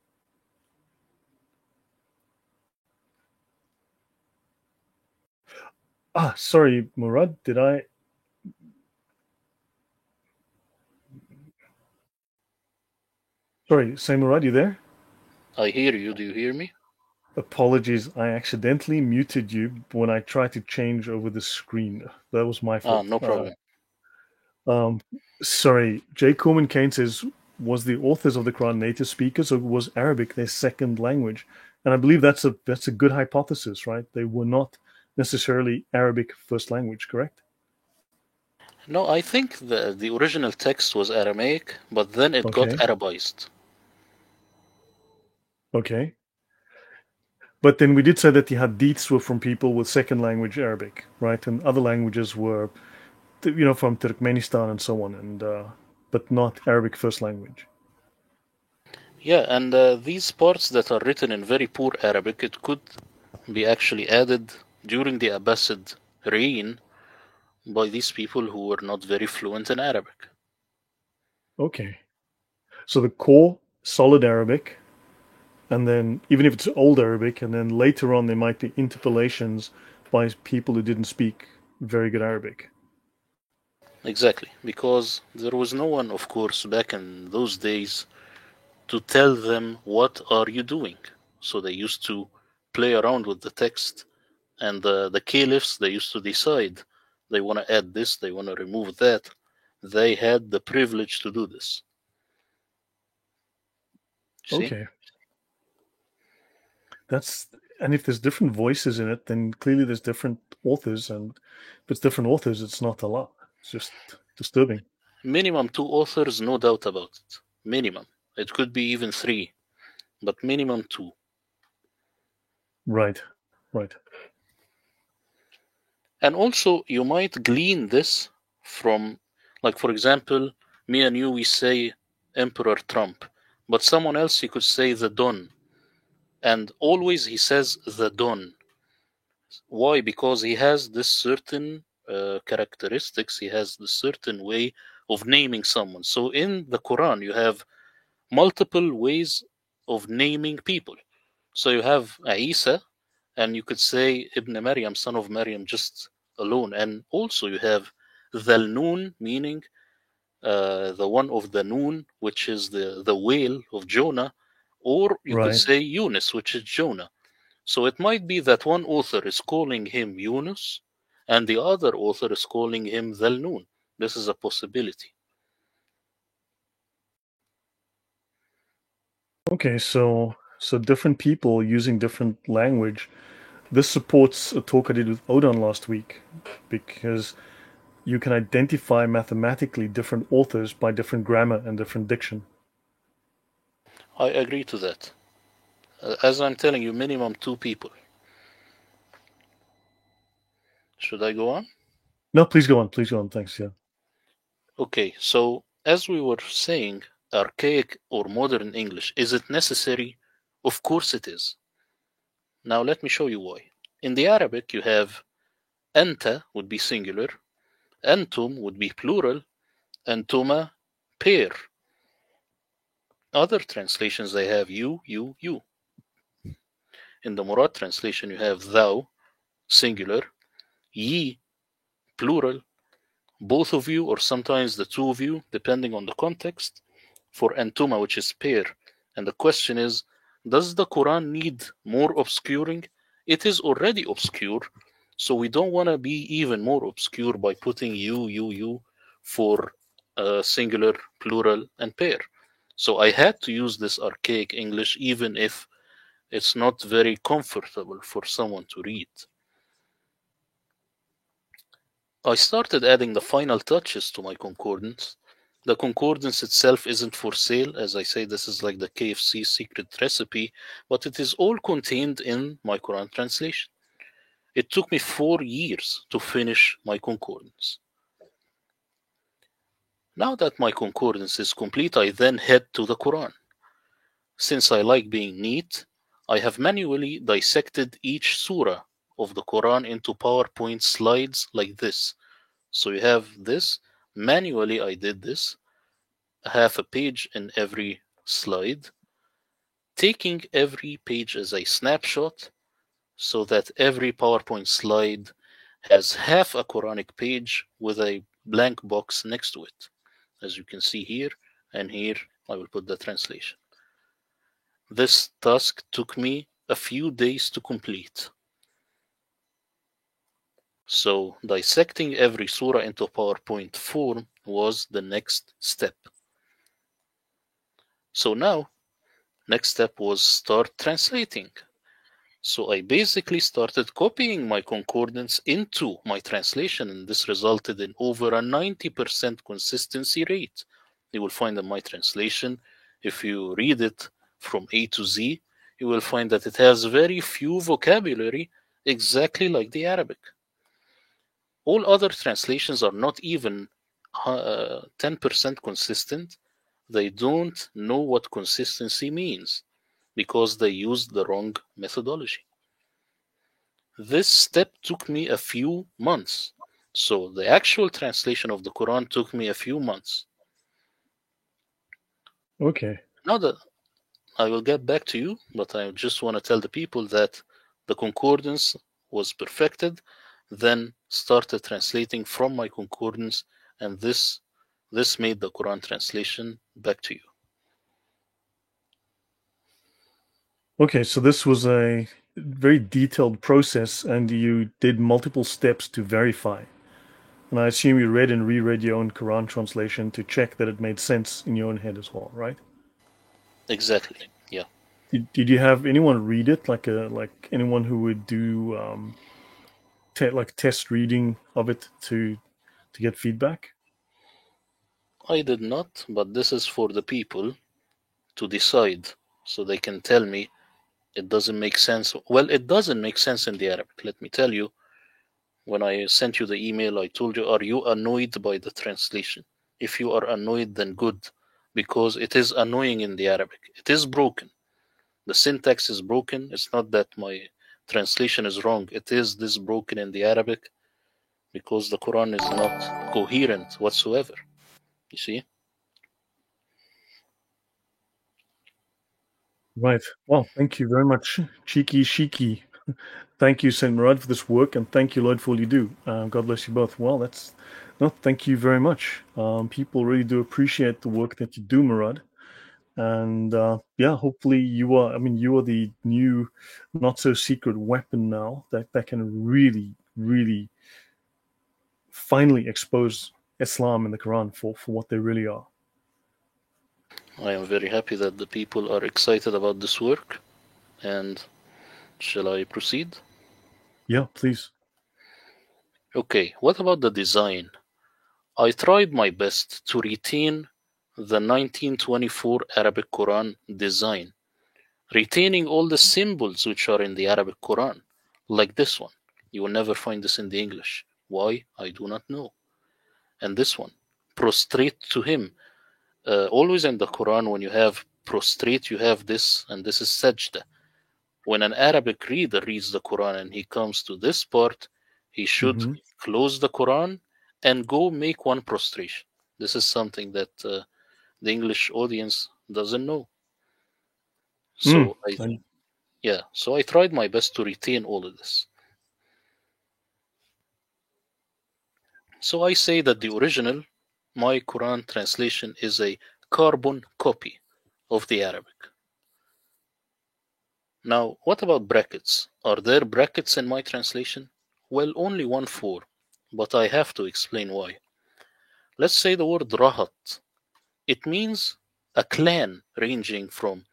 Sorry, Murad, did I? Sorry, say Murad, you there? I hear you. Do you hear me? Apologies, I accidentally muted you when I tried to change over the screen. That was my fault. No problem. Um, Sorry, J. Coleman Kane says, was the authors of the Quran native speakers or was Arabic their second language? And I believe that's a good hypothesis, right? They were not necessarily Arabic first language, correct? No, I think the original text was Aramaic, but then it got Okay, Arabized. okay. But then we did say that the hadiths were from people with second language Arabic, right? And other languages were, from Turkmenistan and so on, and but not Arabic first language. Yeah, and these parts that are written in very poor Arabic, it could be actually added during the Abbasid reign by these people who were not very fluent in Arabic. Okay. So the core solid Arabic, and then even if it's old Arabic, and then later on there might be interpolations by people who didn't speak very good Arabic. Exactly, because there was no one, of course, back in those days to tell them what are you doing. So they used to play around with the text, and the caliphs, they used to decide they want to add this, they want to remove that. They had the privilege to do this. See? Okay, that's And if there's different voices in it, then clearly there's different authors, and if it's different authors, it's not a lot. It's just disturbing. Minimum 2 authors, no doubt about it. Minimum. It could be even 3, but minimum 2. Right, right. And also, you might glean this from, like, for example, me and you, we say Emperor Trump, but someone else, he could say the Don. And always he says the Don. Why? Because he has this certain characteristics, he has this certain way of naming someone. So in the Quran, you have multiple ways of naming people. So you have Isa, and you could say Ibn Maryam, son of Maryam, just alone. And also you have Dhal Noon, meaning the one of the Noon, which is the whale of Jonah, or you could Right. say Yunus, which is Jonah. So it might be that one author is calling him Yunus, and the other author is calling him Dhal Noon. This is a possibility. Okay, so different people using different language. This supports a talk I did with Odon last week, because you can identify mathematically different authors by different grammar and different diction. I agree to that. As I'm telling you, minimum 2 people. Should I go on? No, please go on. Please go on. Thanks. Yeah. Okay, so as we were saying, archaic or modern English, is it necessary? Of course it is. Now let me show you why. In the Arabic, you have anta would be singular, antum would be plural, antuma pair. Other translations, they have you, you, you. In the Murad translation, you have thou, singular, ye, plural, both of you, or sometimes the two of you, depending on the context, for antuma, which is pair. And the question is, does the Quran need more obscuring? It is already obscure, so we don't want to be even more obscure by putting you for singular, plural, and pair. So I had to use this archaic English, even if it's not very comfortable for someone to read. I started adding the final touches to my concordance. The concordance itself isn't for sale. As I say, this is like the KFC secret recipe, but it is all contained in my Quran translation. It took me 4 years to finish my concordance. Now that my concordance is complete, I then head to the Quran. Since I like being neat, I have manually dissected each surah of the Quran into PowerPoint slides like this. So you have this. Manually, I did this, half a page in every slide, taking every page as a snapshot so that every PowerPoint slide has half a Quranic page with a blank box next to it. As you can see here, and here I will put the translation. This task took me a few days to complete. So dissecting every surah into PowerPoint form was the next step. So now, next step was start translating. So I basically started copying my concordance into my translation, and this resulted in over a 90% consistency rate. You will find in my translation, if you read it from A to Z, you will find that it has very few vocabulary, exactly like the Arabic. All other translations are not even 10% consistent. They don't know what consistency means because they used the wrong methodology. This step took me a few months. So the actual translation of the Quran took me a few months. Okay. Now that I will get back to you, but I just want to tell the people that the concordance was perfected, then started translating from my concordance, and this made the Quran translation back to you. Okay, so this was a very detailed process, and you did multiple steps to verify. And I assume you read and reread your own Quran translation to check that it made sense in your own head as well, right? Exactly. Yeah. Did you have anyone read it, like anyone who would do like test reading of it to get feedback? I did not, but this is for the people to decide so they can tell me it doesn't make sense. Well, it doesn't make sense in the Arabic. Let me tell you, when I sent you the email, I told you, are you annoyed by the translation? If you are annoyed, then good, because it is annoying in the Arabic. It is broken. The syntax is broken. It's not that my translation is wrong. It is this broken in the Arabic because the Quran is not coherent whatsoever. You see? Right. Well, thank you very much, Cheeky Shiki. Thank you, Saint Murad, for this work, and thank you, Lord, for all you do. God bless you both. Well, that's no, thank you very much. People really do appreciate the work that you do, Murad. And yeah, hopefully you are. I mean, you are the new, not so secret weapon now that can really, really, finally expose Islam and the Quran for what they really are. I am very happy that the people are excited about this work. And shall I proceed? Yeah, please. Okay, what about the design? I tried my best to retain the 1924 Arabic Quran design, retaining all the symbols which are in the Arabic Quran, like this one. You will never find this in the English. Why? I do not know. And this one, prostrate to him. Always in the Quran, when you have prostrate, you have this, and this is sajda. When an Arabic reader reads the Quran and he comes to this part, he should Mm-hmm. close the Quran and go make one prostration. This is something that the English audience doesn't know. Mm. So I tried my best to retain all of this. So I say that the original, my Quran translation, is a carbon copy of the Arabic. Now, what about brackets? Are there brackets in my translation? Well, only 1/4, but I have to explain why. Let's say the word rahat. It means a clan ranging from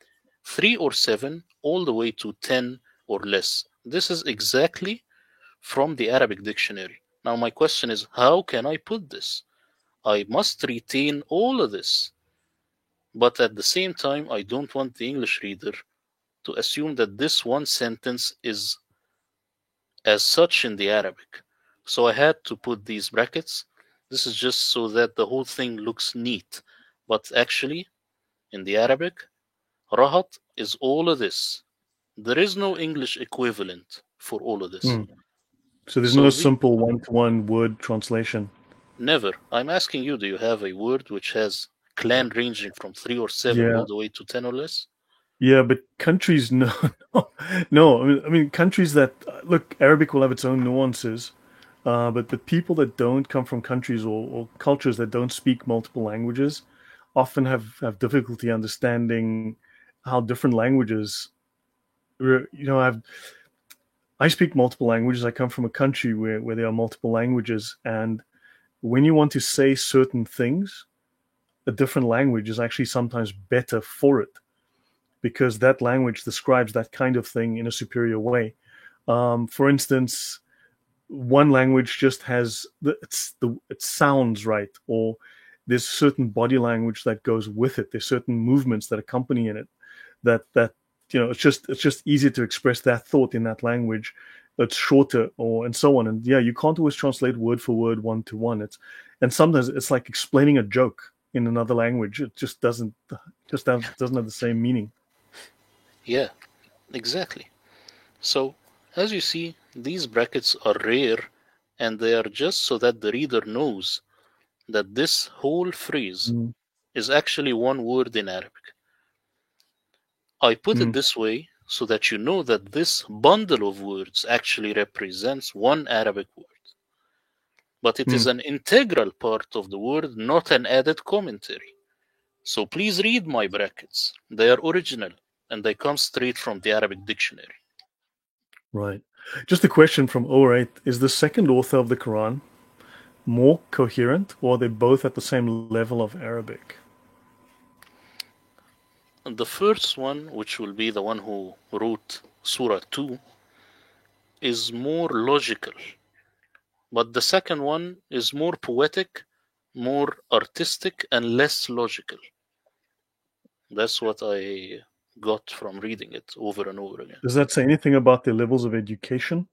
3 or 7 all the way to 10 or less. This is exactly from the Arabic dictionary. Now, my question is, how can I put this? I must retain all of this, but at the same time, I don't want the English reader to assume that this one sentence is as such in the Arabic. So I had to put these brackets. This is just so that the whole thing looks neat. But actually, in the Arabic, rahat is all of this. There is no English equivalent for all of this. Mm. So there's no So the, simple one-to-one word translation. never. I'm asking you, do you have a word which has clan ranging from 3 or 7 Yeah, all the way to 10 or less? yeah, but countries, no, no. I mean, countries that look, Arabic will have its own nuances, but people that don't come from countries or cultures that don't speak multiple languages often have difficulty understanding how different languages. I speak multiple languages. I come from a country where there are multiple languages, and when you want to say certain things, a different language is actually sometimes better for it because that language describes that kind of thing in a superior way. For instance, one language just has it sounds right, or there's certain body language that goes with it. There's certain movements that accompany in it that it's just easier to express that thought in that language. It's shorter, or and so on. And yeah, you can't always translate word for word, one to one. And sometimes it's like explaining a joke in another language. It just doesn't have the same meaning. Yeah, exactly. So, as you see, these brackets are rare and they are just so that the reader knows that this whole phrase Mm, is actually one word in Arabic. I put it mm, this way so that you know that this bundle of words actually represents one Arabic word. But it is mm. an integral part of the word, not an added commentary. So please read my brackets. They are original and they come straight from the Arabic dictionary. Right. Just a question from O8. Is the second author of the Quran more coherent, or are they both at the same level of Arabic? the first one, which will be the one who wrote Surah 2, is more logical. But the second one is more poetic, more artistic, and less logical. That's what I got from reading it over and over again. Does that say anything about their levels of education?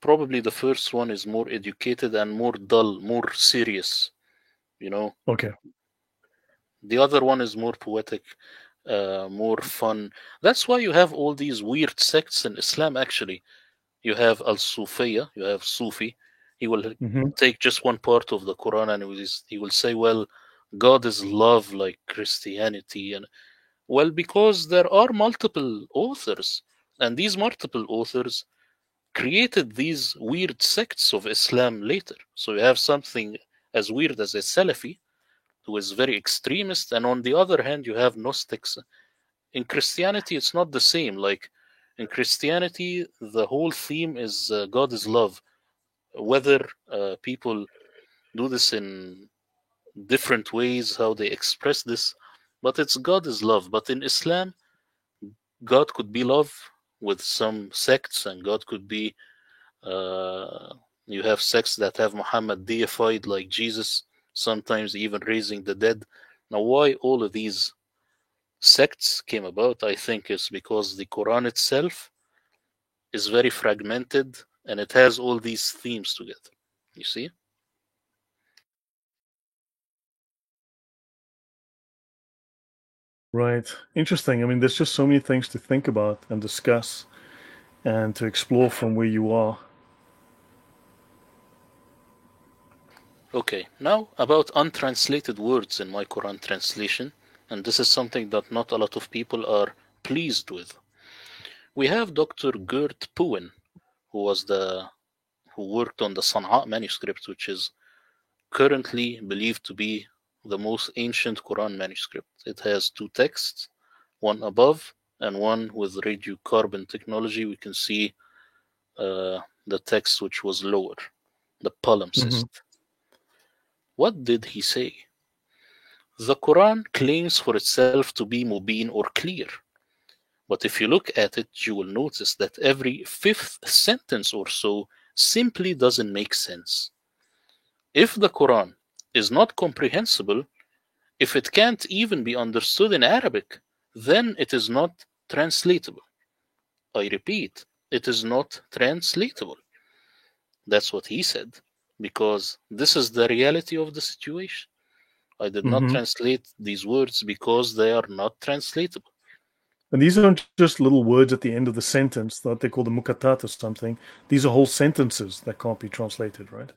Probably the first one is more educated and more dull, more serious, you know. Okay. The other one is more poetic, more fun. That's why you have all these weird sects in Islam, actually. You have Al-Sufiya, you have Sufi. He will Mm-hmm. take just one part of the Quran and he will say, well, God is love like Christianity. And well, because there are multiple authors, and these multiple authors created these weird sects of Islam later. So you have something as weird as a Salafi, who is very extremist, and on the other hand, you have Gnostics. In Christianity, it's not the same. Like in Christianity, the whole theme is God is love. Whether people do this in different ways, how they express this, but it's God is love. But in Islam, God could be love with some sects, and God could be you have sects that have Muhammad deified like Jesus, sometimes even raising the dead. Now, why all of these sects came about, I think, is because the Quran itself is very fragmented and it has all these themes together. You see? Right. Interesting. I mean, there's just so many things to think about and discuss and to explore from where you are. Okay, now about untranslated words in my Quran translation, and this is something that not a lot of people are pleased with. We have Dr. Gert Puin, who worked on the Sana'a manuscript, which is currently believed to be the most ancient Quran manuscript. It has two texts, one above and one with radiocarbon technology. We can see the text which was lower, the palimpsest. Mm-hmm. What did he say? The Quran claims for itself to be mubin or clear. But if you look at it, you will notice that every fifth sentence or so simply doesn't make sense. If the Quran is not comprehensible, if it can't even be understood in Arabic, then it is not translatable. I repeat, it is not translatable. That's what he said, because this is the reality of the situation. I did not Mm-hmm. translate these words because they are not translatable. And these aren't just little words at the end of the sentence that they call the mukatat or something. These are whole sentences that can't be translated, right?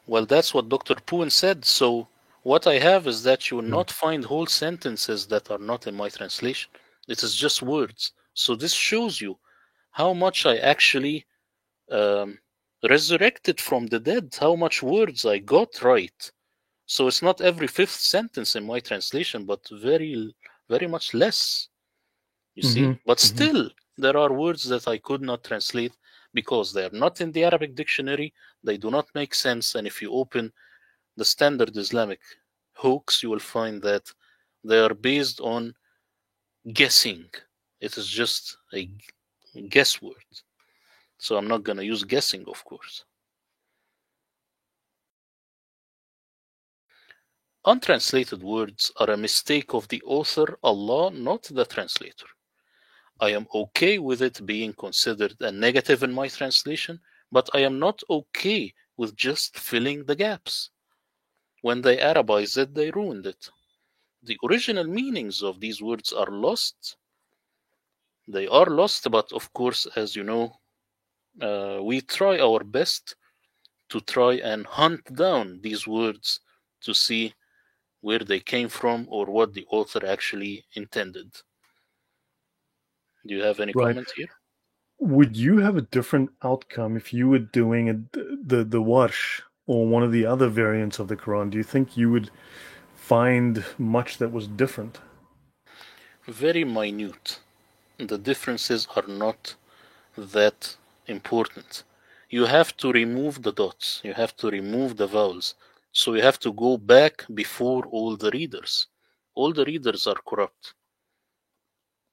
Well, that's what Dr. Puin said. So, what I have is that you will Mm. not find whole sentences that are not in my translation. It is just words. So, this shows you how much I actually um, resurrected from the dead, how much words I got right. So, it's not every fifth sentence in my translation, but very, very much less. You Mm-hmm. see? But Mm-hmm. still, there are words that I could not translate because they are not in the Arabic dictionary, they do not make sense, and if you open the standard Islamic hoax, you will find that they are based on guessing. It is just a guess word. So I'm not going to use guessing, of course. Untranslated words are a mistake of the author, Allah, not the translator. I am okay with it being considered a negative in my translation, but I am not okay with just filling the gaps. When they Arabized it, they ruined it. The original meanings of these words are lost. They are lost, but of course, as you know, we try our best to try and hunt down these words to see where they came from or what the author actually intended. Do you have any Right. comment here? Would you have a different outcome if you were doing the Warsh or one of the other variants of the Quran? Do you think you would find much that was different? Very minute. The differences are not that important. You have to remove the dots, you have to remove the vowels. So you have to go back before all the readers. all the readers are corrupt.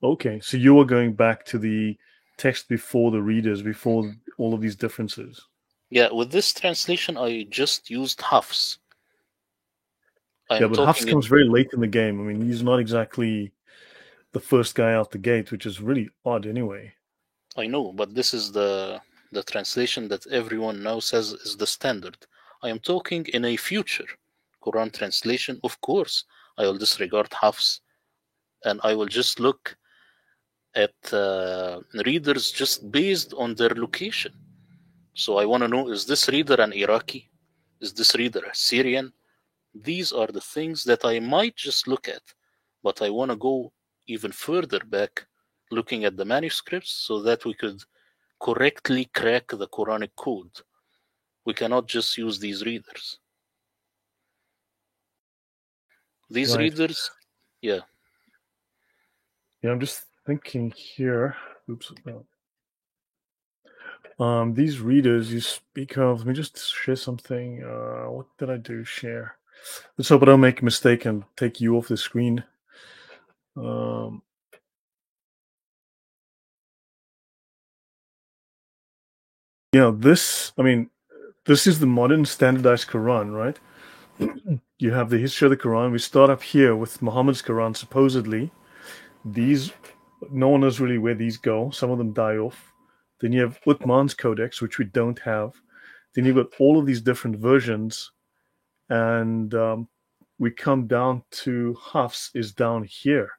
Okay, so you were going back to the text before the readers, before all of these differences. Yeah, with this translation, I just used Hafs. Yeah, I'm but Hafs talking comes very late in the game. I mean, he's not exactly the first guy out the gate, which is really odd anyway. I know, but this is the translation that everyone now says is the standard. I am talking in a future Quran translation. Of course, I will disregard Hafs and I will just look at readers just based on their location. So I want to know, is this reader an Iraqi? Is this reader a Syrian? These are the things that I might just look at, but I want to go even further back looking at the manuscripts so that we could correctly crack the Quranic code. We cannot just use these readers. These Right. readers, yeah. Yeah, I'm just thinking here. Oops. No. These readers you speak of. Let me just share something. What did I do? Share. Let's hope I don't make a mistake and take you off the screen. Um, this. I mean, this is the modern standardized Quran, right? You have the history of the Quran. We start up here with Muhammad's Quran. Supposedly, these no one knows really where these go. Some of them die off. Then you have Uthman's Codex, which we don't have. Then you've got all of these different versions, and we come down to Hafs is down here.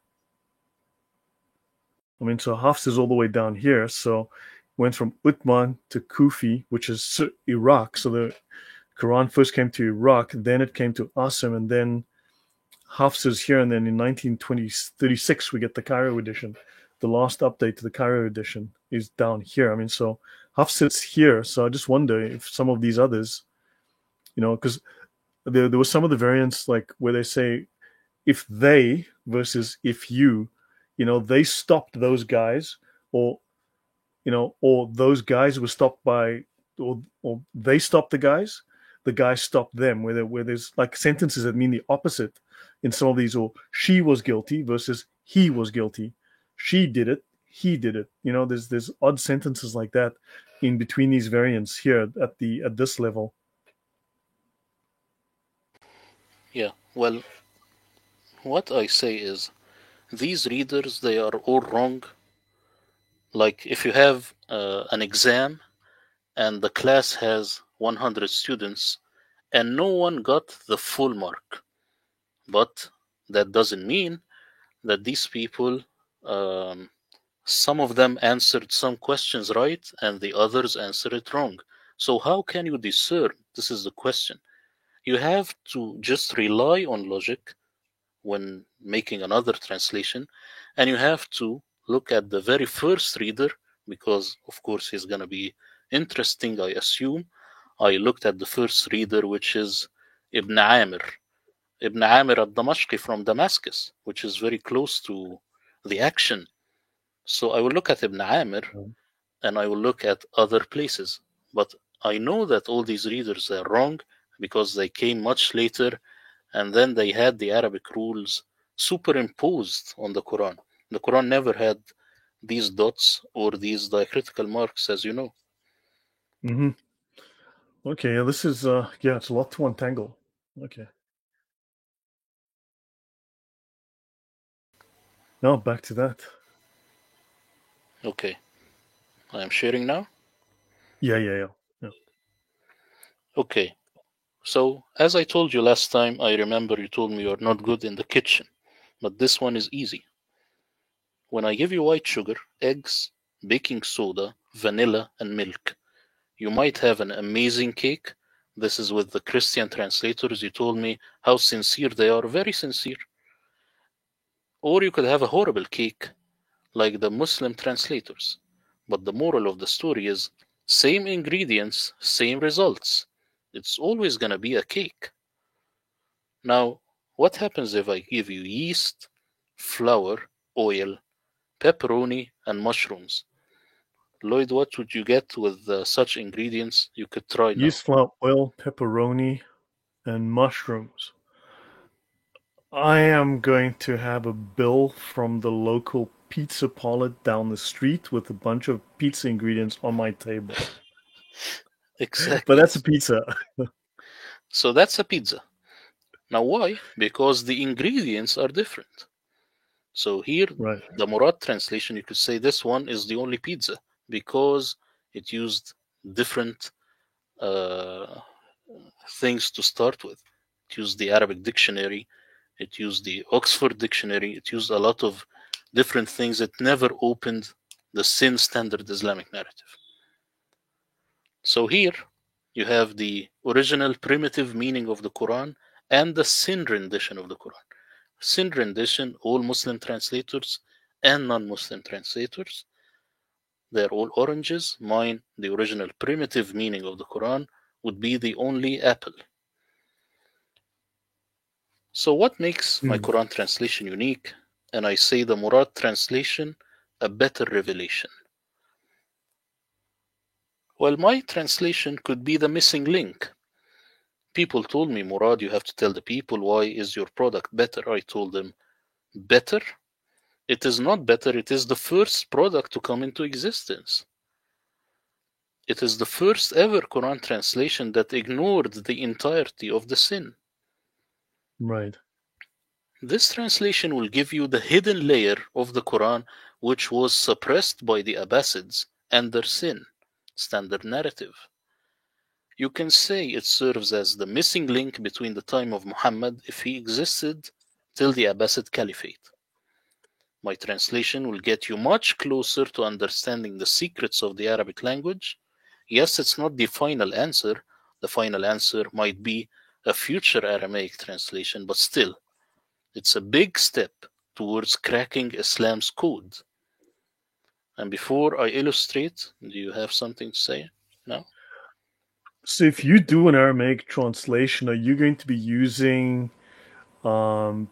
I mean, so Hafs is all the way down here. So went from Uthman to Kufi, which is Iraq. So the Quran first came to Iraq, then it came to Asim, and then Hafs is here. And then in 1936, we get the Cairo edition. The last update to the Cairo edition is down here. I mean, so Hafs sits here. So I just wonder if some of these others, because there was some of the variants like where they say if they versus if you, they stopped those guys, or or those guys were stopped by, or they stopped the guys stopped them. Where there's like sentences that mean the opposite in some of these, or she was guilty versus he was guilty, she did it, he did it. There's odd sentences like that in between these variants here at this level. Yeah, well, what I say is these readers, they are all wrong. Like if you have an exam and the class has 100 students and no one got the full mark, but that doesn't mean that these people, um, some of them answered some questions right and the others answered it wrong. So how can you discern? This is the question. You have to just rely on logic when making another translation, and you have to look at the very first reader because, of course, he's going to be interesting, I assume. I looked at the first reader, which is Ibn Amir. Ibn Amir al-Damashqi from Damascus, which is very close to the action. So I will look at Ibn Amir and I will look at other places. But I know that all these readers are wrong because they came much later and then they had the Arabic rules superimposed on the Quran. The Quran never had these dots or these diacritical marks, as you know. Mm-hmm. Okay, this is yeah, it's a lot to untangle. Okay. Now back to that. Okay, I am sharing now. Yeah. Okay, so as I told you last time, I remember you told me you're not good in the kitchen, but this one is easy. When I give you white sugar, eggs, baking soda, vanilla, and milk, you might have an amazing cake. This is with the Christian translators. You told me how sincere they are, very sincere. Or you could have a horrible cake like the Muslim translators. But the moral of the story is same ingredients, same results. It's always going to be a cake. Now, what happens if I give you yeast, flour, oil, pepperoni, and mushrooms? Lloyd, what would you get with such ingredients? You could try now. Yeast flour, oil, pepperoni, and mushrooms. I am going to have a bill from the local pizza parlor down the street with a bunch of pizza ingredients on my table. But Exactly. that's a pizza. So that's a pizza. Now, why? Because the ingredients are different. So here, Right. the Murad translation, you could say this one is the only pizza because it used different uh, things to start with. It used the Arabic dictionary, it used the Oxford dictionary, it used a lot of different things. It never opened the sin standard Islamic narrative. So here you have the original primitive meaning of the Quran and the sin rendition of the Quran. Sin rendition, all Muslim translators and non Muslim translators, they're all oranges. Mine, the original primitive meaning of the Quran, would be the only apple. So, what makes my Hmm. Quran translation unique? And I say the Murad translation a better revelation. Well, my translation could be the missing link. People told me, Murad, you have to tell the people why is your product better. I told them, better? It is not better, it is the first product to come into existence. It is the first ever Quran translation that ignored the entirety of the sin. Right. This translation will give you the hidden layer of the Quran which was suppressed by the Abbasids and their sin, standard narrative. You can say it serves as the missing link between the time of Muhammad, if he existed, till the Abbasid Caliphate. My translation will get you much closer to understanding the secrets of the Arabic language. Yes, it's not the final answer. The final answer might be a future Aramaic translation, but still, it's a big step towards cracking Islam's code. And before I illustrate, do you have something to say? No? So if you do an Aramaic translation, are you going to be using um,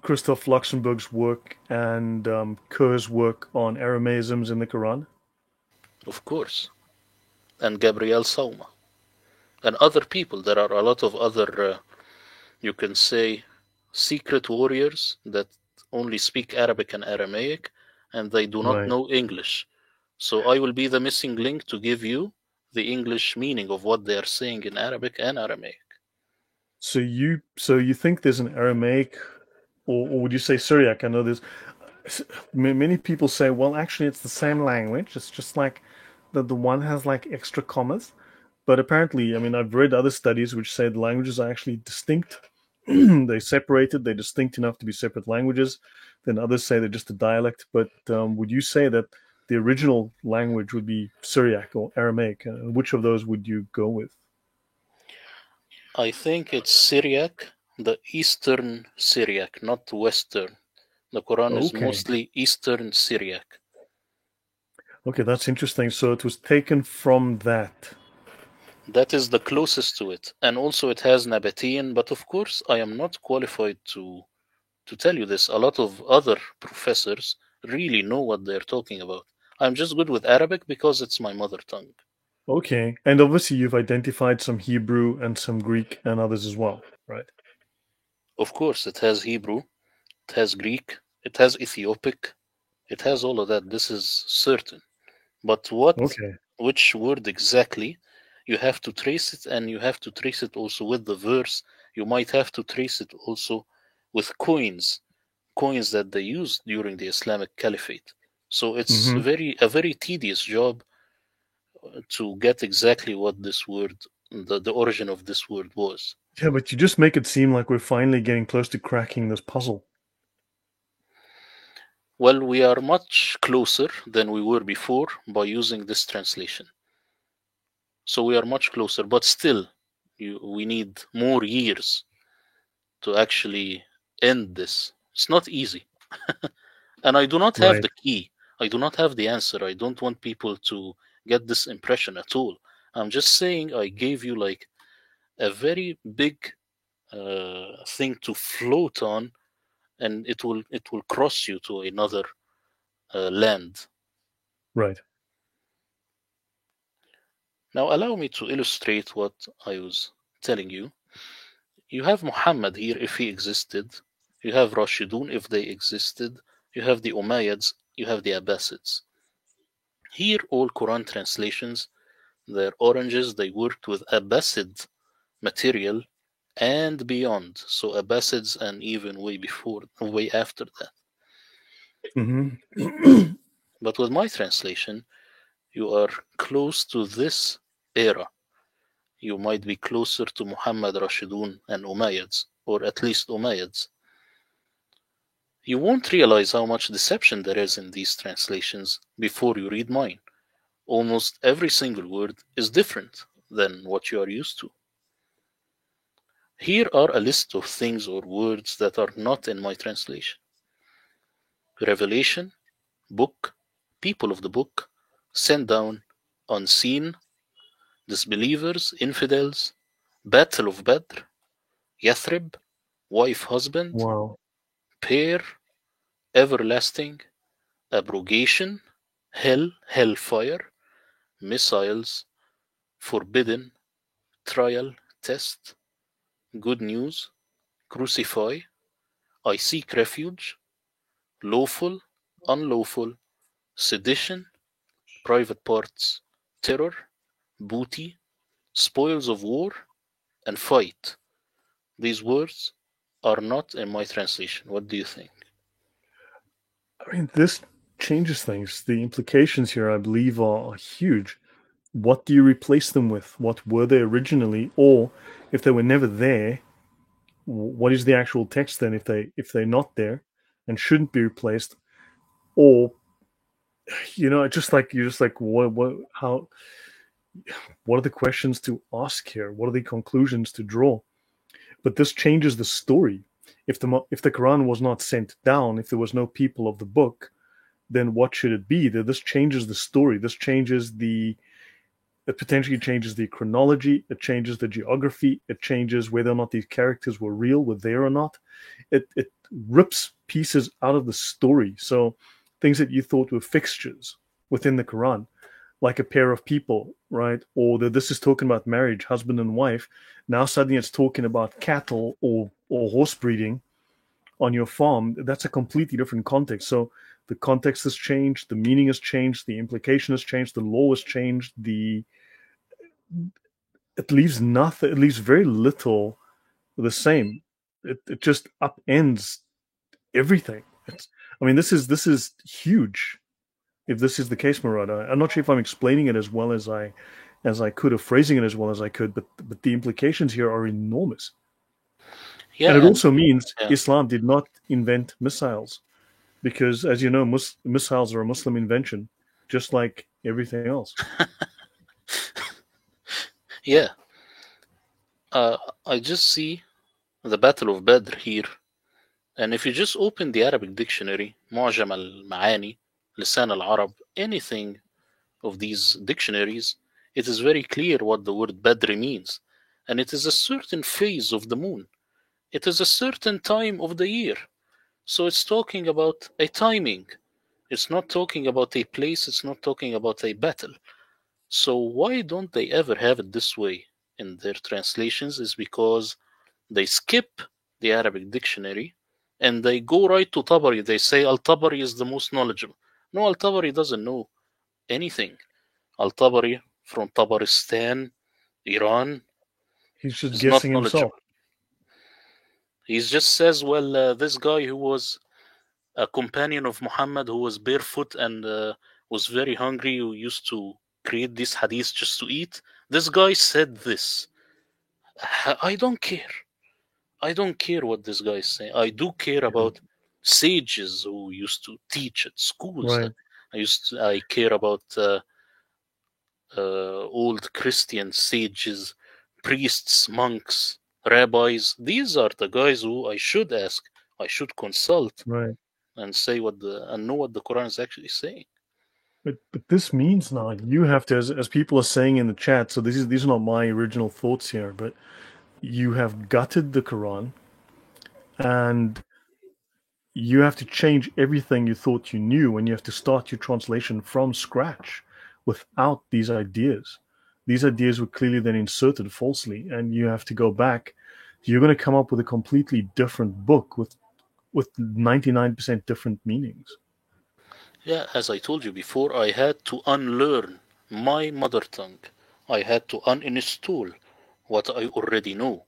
Christoph Luxemburg's work and Kerr's work on Aramaisms in the Quran? Of course. And Gabriel Sauma. And other people. There are a lot of other, you can say, secret warriors that only speak Arabic and Aramaic and they do not Right. know English. So I will be the missing link to give you the English meaning of what they are saying in Arabic and Aramaic. So you think there's an Aramaic, or would you say Syriac? I know there's many people say, well, actually, it's the same language. It's just like the one has like extra commas. But apparently, I mean, I've read other studies which say the languages are actually distinct. They're separated. They're distinct enough to be separate languages. Then others say they're just a dialect. But would you say that the original language would be Syriac or Aramaic? Which of those would you go with? I think it's Syriac, the Eastern Syriac, not Western. The Quran is Okay. mostly Eastern Syriac. Okay, that's interesting. So it was taken from that. That is the closest to it. And also it has Nabatean, but of course I am not qualified to tell you this. A lot of other professors really know what they're talking about. I'm just good with Arabic because it's my mother tongue. Okay. And obviously you've identified some Hebrew and some Greek and others as well, right? Of course, it has Hebrew, it has Greek, it has Ethiopic, it has all of that. This is certain. But Okay. which word exactly, you have to trace it, and you have to trace it also with the verse. You might have to trace it also with coins that they used during the Islamic Caliphate. So it's Hmm. a very tedious job to get exactly what this word, the origin of this word was. Yeah, but you just make it seem like we're finally getting close to cracking this puzzle. Well, we are much closer than we were before by using this translation. So we are much closer, but still, we need more years to actually end this. It's not easy. And I do not have Right. the key. I do not have the answer. I don't want people to get this impression at all. I'm just saying I gave you like a very big thing to float on, and it will cross you to another land. Right. Now allow me to illustrate what I was telling you. You have Muhammad here if he existed. You have Rashidun if they existed. You have the Umayyads. You have the Abbasids. Here, all Quran translations, they're oranges. They worked with Abbasid material and beyond. So Abbasids and even way before, way after that. Mm-hmm. But with my translation, you are close to this era. You might be closer to Muhammad Rashidun and Umayyads, or at least Umayyads. You won't realize how much deception there is in these translations before you read mine. Almost every single word is different than what you are used to. Here are a list of things or words that are not in my translation: revelation, book, people of the book, sent down, unseen, disbelievers, infidels, battle of Badr, Yathrib, wife, husband, Wow. pair, everlasting, abrogation, hell, hellfire, missiles, forbidden, trial, test, good news, crucify, I seek refuge, lawful, unlawful, sedition, private parts, terror, booty, spoils of war, and fight. These words are not in my translation. What do you think? I mean, this changes things. The implications here, I believe, are huge. What do you replace them with? What were they originally? Or if they were never there, what is the actual text then if they're not there and shouldn't be replaced? Or just like what how what are the questions to ask here? What are the conclusions to draw? But this changes the story. If the Quran was not sent down, if there was no people of the book, then what should it be? That this changes the story. It potentially changes the chronology. It changes the geography. It changes whether or not these characters were there or not. It rips pieces out of the story. So things that you thought were fixtures within the Quran, like a pair of people, right? Or that this is talking about marriage, husband and wife. Now suddenly it's talking about cattle or horse breeding on your farm. That's a completely different context. So the context has changed, the meaning has changed, the implication has changed, the law has changed, the it leaves nothing, it leaves very little the same. It just upends everything. I mean, this is huge. If this is the case, Murad, I'm not sure if I'm explaining it as well as I could, or phrasing it as well as I could, but the implications here are enormous. And Yeah, it and also means yeah. Islam did not invent missiles, because, as you know, missiles are a Muslim invention, just like everything else. Yeah, I just see the Battle of Badr here, and if you just open the Arabic dictionary, معجم المعاني, لسان العرب, anything of these dictionaries, it is very clear what the word Badr means, and it is a certain phase of the moon. It is a certain time of the year. So it's talking about a timing. It's not talking about a place, it's not talking about a battle. So why don't they ever have it this way in their translations? Is because they skip the Arabic dictionary and they go right to Tabari. They say Al Tabari is the most knowledgeable. No, Al Tabari doesn't know anything. Al Tabari from Tabaristan, Iran, He's just is not guessing himself. knowledgeable. He just says, well, this guy who was a companion of Muhammad who was barefoot and was very hungry, who used to create these hadiths just to eat. This guy said this. I don't care. I don't care what this guy is saying. I do care Yeah. about sages who used to teach at schools. Right. I care about old Christian sages, priests, monks, rabbis. These are the guys who I should ask. I should consult Right. and say and know what the Quran is actually saying. But this means now you have to, as people are saying in the chat. So these are not my original thoughts here, but you have gutted the Quran, and you have to change everything you thought you knew, and you have to start your translation from scratch without these ideas. These ideas were clearly then inserted falsely, and you have to go back you're going to come up with a completely different book with 99% different meanings. Yeah, as I told you before, I had to unlearn my mother tongue. I had to uninstall what I already know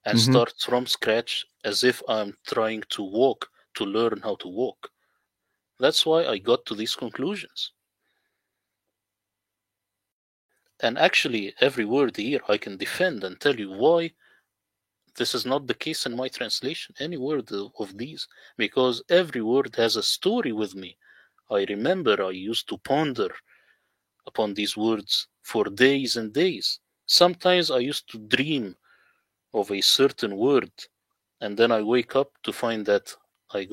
and Mm-hmm. start from scratch as if I'm trying to walk to learn how to walk. That's why I got to these conclusions. And actually, every word here I can defend and tell you why this is not the case in my translation, any word of these, because every word has a story with me. I remember I used to ponder upon these words for days and days. Sometimes I used to dream of a certain word, and then I wake up to find that I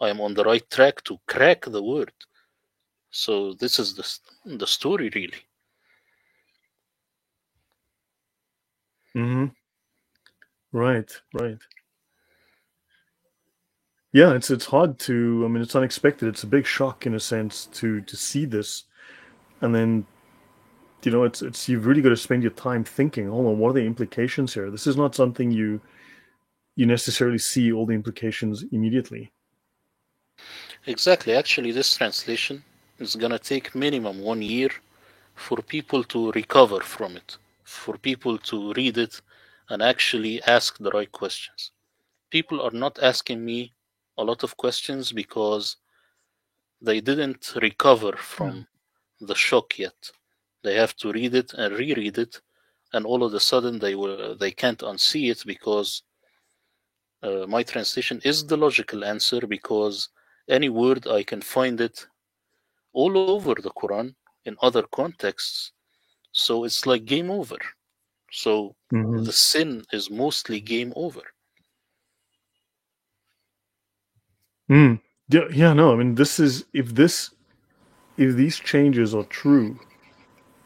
am on the right track to crack the word. So this is the story, really. Mm-hmm. Right, right. Yeah, it's hard to. I mean, it's unexpected. It's a big shock in a sense to see this, and then it's you've really got to spend your time thinking. Hold on, what are the implications here? This is not something you necessarily see all the implications immediately. Exactly. Actually, this translation is gonna take minimum 1 year for people to recover from it, for people to read it and actually ask the right questions. People are not asking me a lot of questions because they didn't recover from the shock yet. They have to read it and reread it, and all of a sudden they can't unsee it because my translation is the logical answer because any word I can find it all over the Quran in other contexts. So it's like game over. So Mm-hmm. the sin is mostly game over. Mm. Yeah, yeah, no. I mean, this is if these changes are true,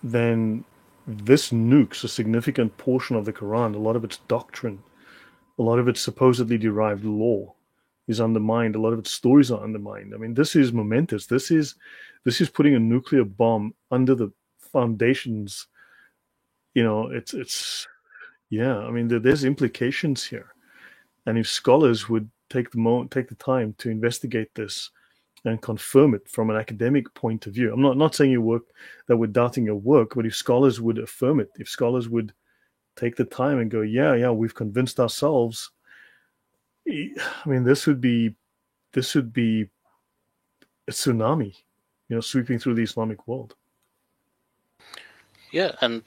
then this nukes a significant portion of the Quran. A lot of its doctrine, a lot of its supposedly derived law is undermined. A lot of its stories are undermined. I mean, this is momentous. This is putting a nuclear bomb under the foundations. It's yeah. I mean, there's implications here, and if scholars would take the time to investigate this and confirm it from an academic point of view. I'm not saying your work that we're doubting your work, but if scholars would affirm it, if scholars would take the time and go, yeah, yeah, we've convinced ourselves. I mean, this would be a tsunami, sweeping through the Islamic world. Yeah, and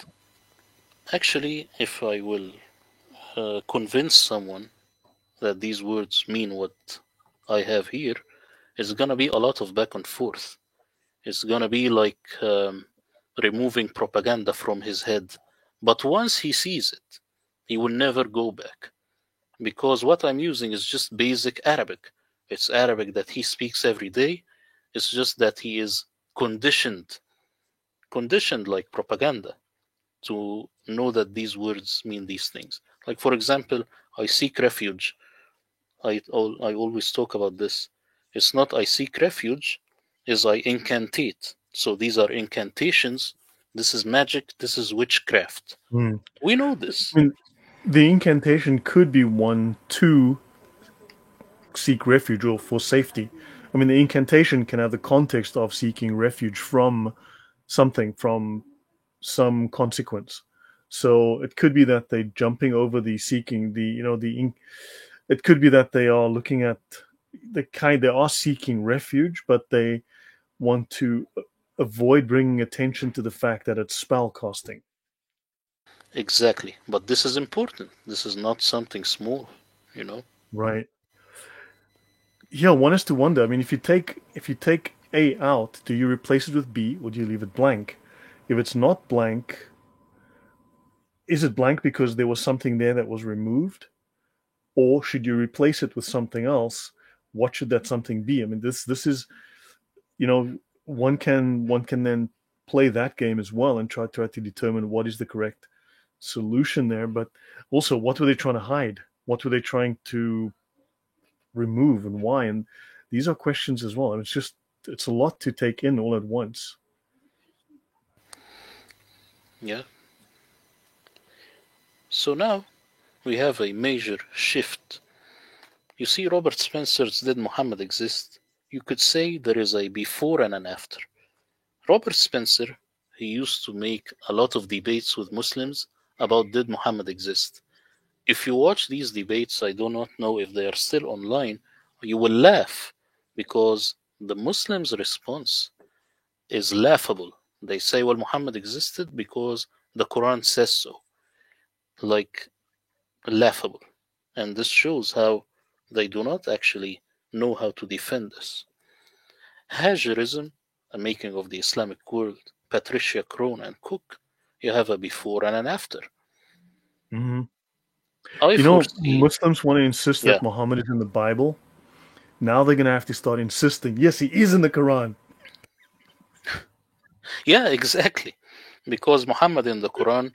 actually, if I will convince someone that these words mean what I have here, it's gonna be a lot of back and forth. It's gonna be like removing propaganda from his head. But once he sees it, he will never go back. Because what I'm using is just basic Arabic. It's Arabic that he speaks every day. It's just that he is conditioned like propaganda to know that these words mean these things. Like, for example, I seek refuge. I always talk about this. It's not I seek refuge, is I incantate. So these are incantations. This is magic. This is witchcraft. Mm. We know this. I mean, the incantation could be one to seek refuge or for safety. I mean, the incantation can have the context of seeking refuge from something, from some consequence. So it could be that they're jumping over the seeking the you know the. It could be that they are looking at they are seeking refuge, but they want to avoid bringing attention to the fact that it's spell casting. Exactly. But this is important. This is not something small, you know? Right. Yeah, one is to wonder. I mean, if you take A out, do you replace it with B or do you leave it blank? If it's not blank, is it blank because there was something there that was removed? Or should you replace it with something else? What should that something be? I mean, this is you know one can then play that game as well and try to determine what is the correct solution there. But also, what were they trying to hide? What were they trying to remove and why? And these are questions as well. And it's a lot to take in all at once. Yeah. So now we have a major shift. You see, Robert Spencer's Did Muhammad Exist? You could say there is a before and an after. Robert Spencer, he used to make a lot of debates with Muslims about did Muhammad exist. If you watch these debates, I do not know if they are still online, you will laugh because the Muslims' response is laughable. They say, well, Muhammad existed because the Quran says so. Like, laughable. And this shows how they do not actually know how to defend us. Hajarism, a making of the Islamic world, Patricia Crone and Cook, you have a before and an after. Hmm. I You know, foresee, Muslims want to insist yeah, that Muhammad is in the Bible. Now they're going to have to start insisting, yes, he is in the Quran. yeah, exactly. Because Muhammad in the Quran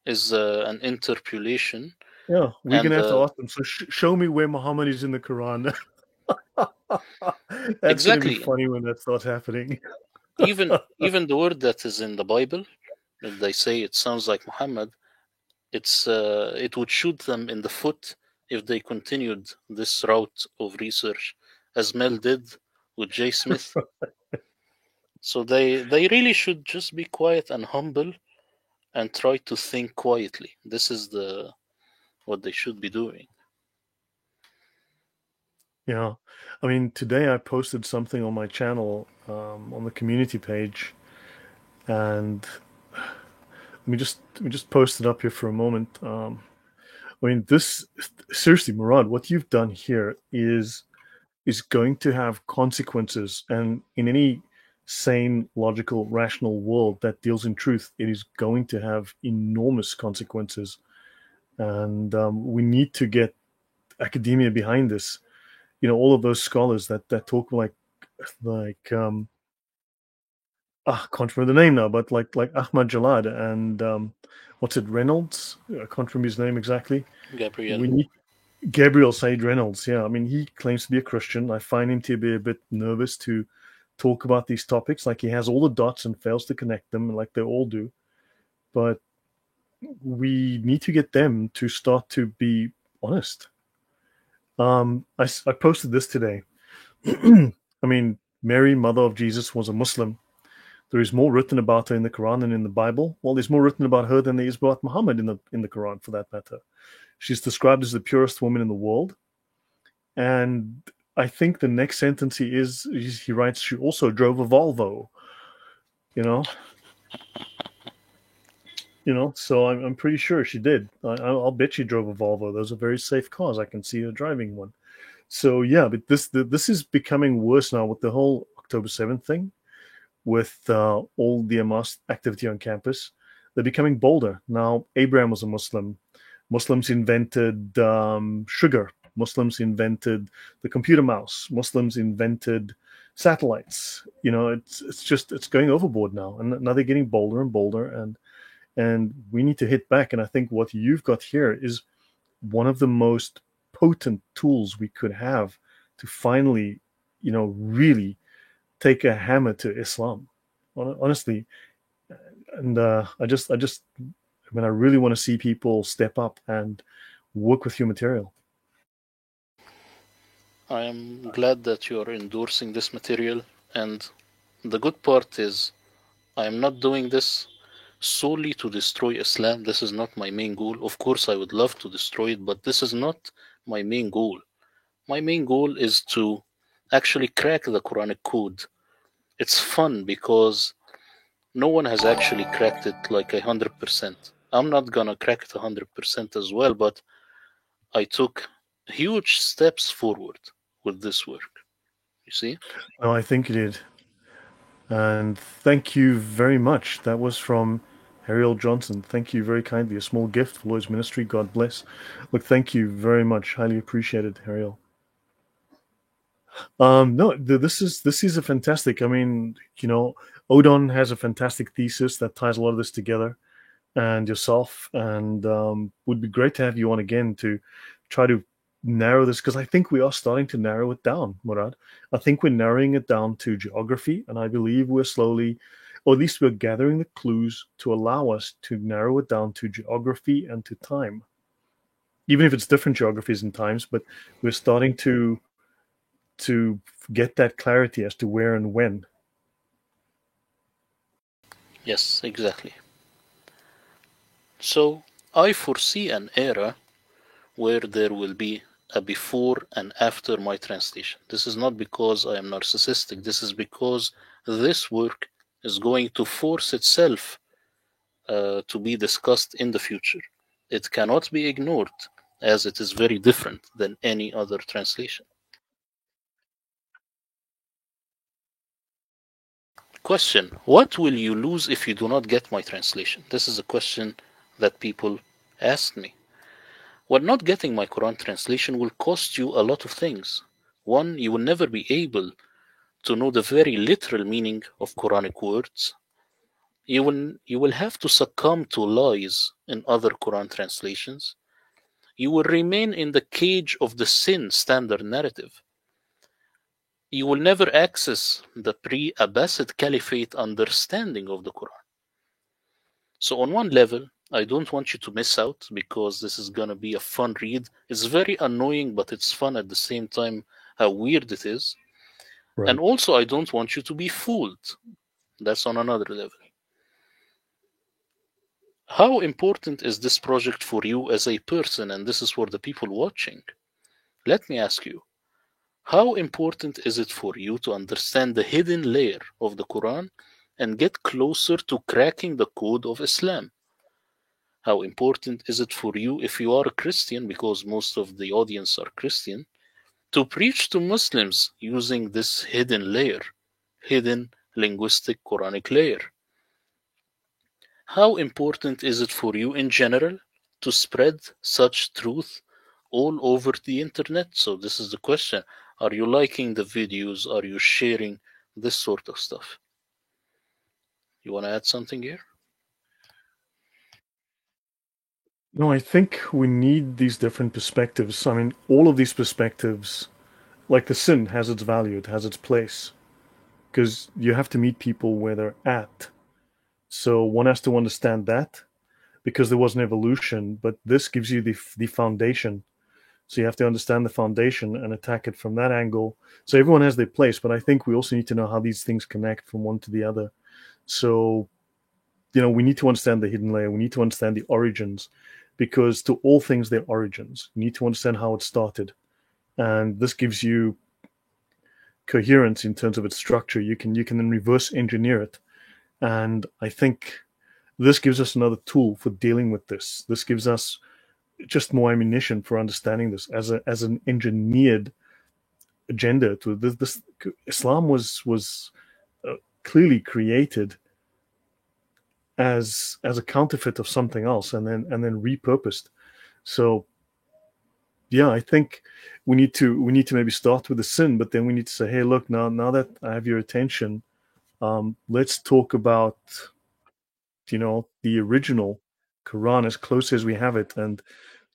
is an interpolation, Yeah, we're going and to have to ask them. So show me where Muhammad is in the Quran. That's going to be exactly, funny when that starts happening. even the word that is in the Bible, if they say it sounds like Muhammad, it would shoot them in the foot if they continued this route of research, as Mel did with Jay Smith. So they really should just be quiet and humble and try to think quietly. This is the what they should be doing. Yeah. I mean, today I posted something on my channel, on the community page, and let me just post it up here for a moment. I mean, this seriously, Murad, what you've done here is going to have consequences, and in any sane, logical, rational world that deals in truth, it is going to have enormous consequences, and we need to get academia behind this. You know, all of those scholars that talk like can't remember the name now, but like Ahmad Jalad and what's it, Reynolds? I can't remember his name exactly. Gabriel. We need Gabriel Said Reynolds. Yeah, I mean, he claims to be a Christian. I find him to be a bit nervous to talk about these topics. Like he has all the dots and fails to connect them, like they all do. But we need to get them to start to be honest. I posted this today. I mean, Mary, mother of Jesus, was a Muslim. There is more written about her in the Quran than in the Bible. Well, there's more written about her than there is about Muhammad in the Quran, for that matter. She's described as the purest woman in the world, and I think the next sentence he writes she also drove a Volvo. You know, So I'm pretty sure she did. I'll bet she drove a Volvo. Those are very safe cars. I can see her driving one. So yeah, but this is becoming worse now with the whole October 7th thing, with all the Hamas activity on campus. They're becoming bolder. Now, Abraham was a Muslim. Muslims invented sugar. Muslims invented the computer mouse. Muslims invented satellites. It's going overboard now, and now they're getting bolder and bolder, and we need to hit back. And I think what you've got here is one of the most potent tools we could have to finally, really take a hammer to Islam. Honestly, and I really want to see people step up and work with your material. I am glad that you are endorsing this material, and the good part is I am not doing this solely to destroy Islam. This is not my main goal. Of course, I would love to destroy it, but this is not my main goal. My main goal is to actually crack the Quranic code. It's fun because no one has actually cracked it like 100%. I'm not gonna crack it 100% as well, but I took huge steps forward with this work. You see? No, I think you did. And thank you very much. That was from Ariel Johnson. Thank you very kindly. A small gift for Lloyd's ministry. God bless. Look, thank you very much. Highly appreciated, Ariel. No, this is a fantastic. I mean, Odon has a fantastic thesis that ties a lot of this together, and yourself, and would be great to have you on again to try to narrow this, because I think we are starting to narrow it down, Murad. I think we're narrowing it down to geography, and I believe we're slowly, or at least we're gathering the clues to allow us to narrow it down to geography and to time. even if it's different geographies and times, but we're starting to get that clarity as to where and when. Yes, exactly. So I foresee an era where there will be a before and after my translation. This is not because I am narcissistic, this is because this work is going to force itself to be discussed in the future. It cannot be ignored as it is very different than any other translation. Question: what will you lose if you do not get my translation? This is a question that people ask me. Well, not getting my Quran translation will cost you a lot of things. One, you will never be able to know the very literal meaning of Quranic words. You will have to succumb to lies in other Quran translations. You will remain in the cage of the sin standard narrative. You will never access the pre-Abbasid Caliphate understanding of the Quran. So on one level, I don't want you to miss out because this is gonna be a fun read. It's very annoying, but it's fun at the same time, how weird it is. And Right. also, I don't want you to be fooled. That's on another level. How important is this project for you as a person? And this is for the people watching. Let me ask you, how important is it for you to understand the hidden layer of the Quran and get closer to cracking the code of Islam? How important is it for you if you are a Christian, because most of the audience are Christian, to preach to Muslims using this hidden layer, hidden linguistic Quranic layer? How important is it for you in general to spread such truth all over the internet? So, this is the question. Are you liking the videos? Are you sharing this sort of stuff? You want to add something here? No, I think we need these different perspectives. I mean, all of these perspectives, like the sin, has its value, it has its place, because you have to meet people where they're at. So one has to understand that because there was an evolution, but this gives you the foundation. So you have to understand the foundation and attack it from that angle. So everyone has their place, but I think we also need to know how these things connect from one to the other. So, we need to understand the hidden layer. We need to understand the origins, because to all things, their origins. You need to understand how it started. And this gives you coherence in terms of its structure. You can then reverse engineer it. And I think this gives us another tool for dealing with this. This gives us just more ammunition for understanding this as an engineered agenda to this. Islam was clearly created as a counterfeit of something else, and then repurposed. So yeah, I think we need to maybe start with the sin, but then we need to say, hey, look, now that I have your attention, let's talk about the original Quran as close as we have it, and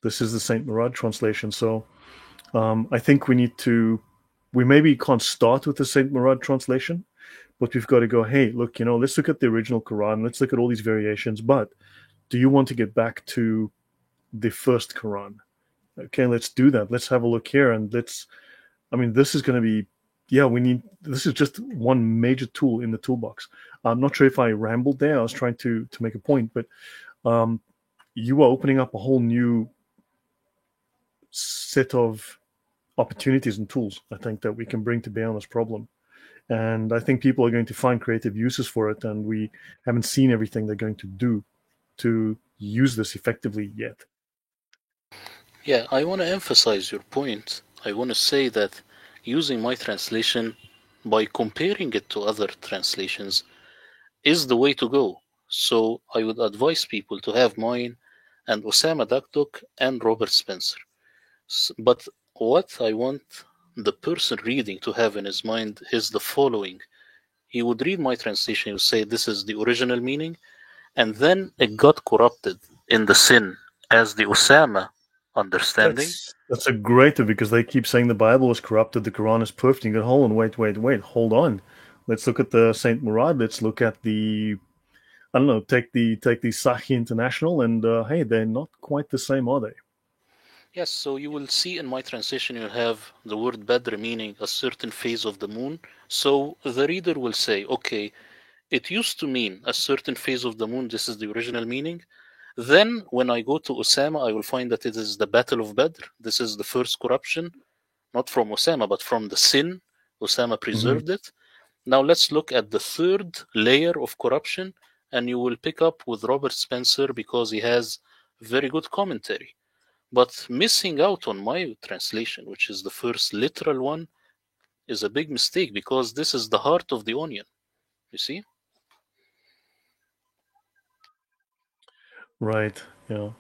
this is the Saint Murad translation. So I think we maybe can't start with the Saint Murad translation, but we've got to go, hey, look, let's look at the original Quran, let's look at all these variations, but do you want to get back to the first Quran? Okay, let's do that. Let's have a look here, and this is going to be, yeah, this is just one major tool in the toolbox. I'm not sure if I rambled there. I was trying to make a point, but um, you are opening up a whole new set of opportunities and tools, I think, that we can bring to bear on this problem. And I think people are going to find creative uses for it, and we haven't seen everything they're going to do to use this effectively yet. Yeah, I want to emphasize your point. I want to say that using my translation by comparing it to other translations is the way to go. So I would advise people to have mine and Osama Dakdok and Robert Spencer. But what I want the person reading to have in his mind is the following. He would read my translation, he would say, this is the original meaning, and then it got corrupted in the sin as the Osama understanding. That's a great one, because they keep saying the Bible is corrupted, the Quran is perfect. You go, hold on, wait, hold on. Let's look at the Saint Murad. Let's look at the, I don't know, take the Sahih International, and hey, they're not quite the same, are they? Yes, so you will see in my translation you have the word Badr meaning a certain phase of the moon. So the reader will say, okay, it used to mean a certain phase of the moon. This is the original meaning. Then when I go to Osama, I will find that it is the Battle of Badr. This is the first corruption, not from Osama, but from the sin. Osama Hmm. preserved it. Now let's look at the third layer of corruption, and you will pick up with Robert Spencer because he has very good commentary. But missing out on my translation, which is the first literal one, is a big mistake because this is the heart of the onion. You see? Right. Yeah.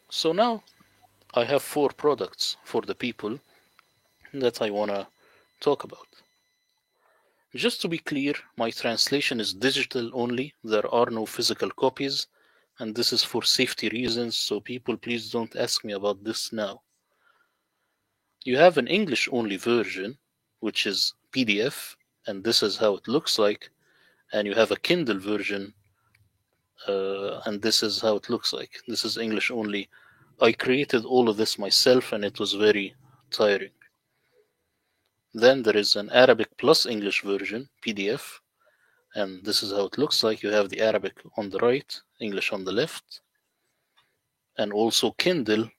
So now I have four products for the people that I want to talk about. Just to be clear, my translation is digital only. There are no physical copies, and this is for safety reasons, so people please don't ask me about this now. You have an English only version, which is PDF, and this is how it looks like, and you have a Kindle version, and this is how it looks like. This is English only. I created all of this myself, and it was very tiring. Then there is an Arabic plus English version, PDF, and this is how it looks like. You have the Arabic on the right, English on the left, and also Kindle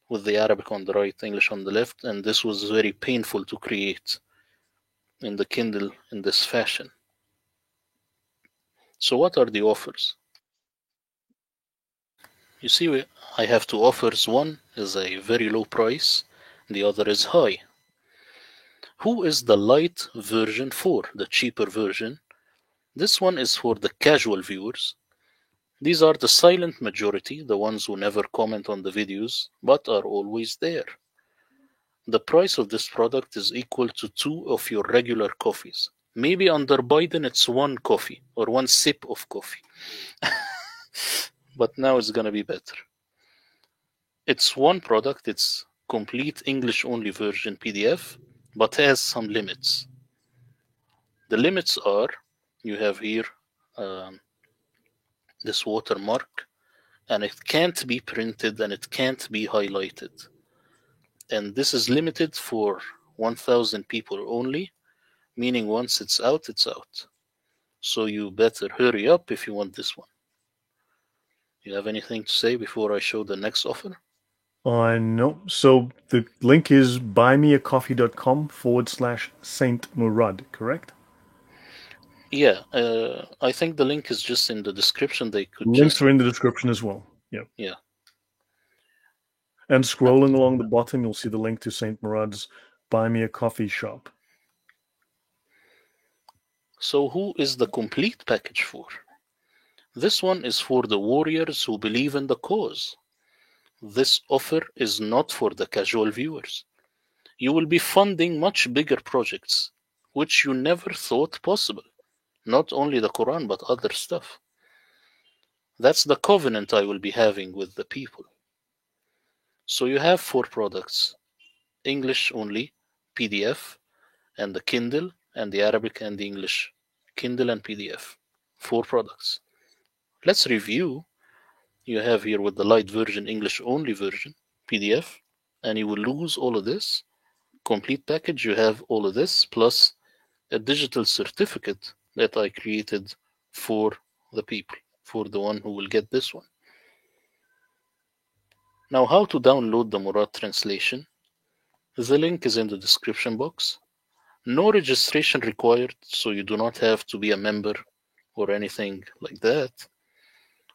with the Arabic on the right, English on the left, and this was very painful to create in the Kindle in this fashion. So, what are the offers? You see, I have two offers. One is a very low price, the other is high. Who is the light version for, the cheaper version? This one is for the casual viewers. These are the silent majority, the ones who never comment on the videos, but are always there. The price of this product is equal to two of your regular coffees. Maybe under Biden it's one coffee or one sip of coffee, but now it's gonna be better. It's one product, it's complete English only version PDF, but has some limits. The limits are you have here um, this watermark, and it can't be printed and it can't be highlighted. And this is limited for 1,000 people only, meaning once it's out, it's out. So you better hurry up if you want this one. You have anything to say before I show the next offer? No. So the link is buymeacoffee.com/Saint Murad, correct? Yeah, I think the link is just in the description. They could Links just, are in the description as well. Yeah. yeah. And scrolling along the bottom, you'll see the link to Saint Murad's Buy Me a Coffee shop. So, who is the complete package for? This one is for the warriors who believe in the cause. This offer is not for the casual viewers. You will be funding much bigger projects, which you never thought possible. Not only the Quran, but other stuff. That's the covenant I will be having with the people. So you have four products: English only, PDF, and the Kindle, and the Arabic and the English. Kindle and PDF. Four products. Let's review. You have here with the light version, English only version, PDF, and you will lose all of this. Complete package, you have all of this, plus a digital certificate that I created for the people, for the one who will get this one. Now, how to download the Murad translation? The link is in the description box. No registration required, so you do not have to be a member or anything like that.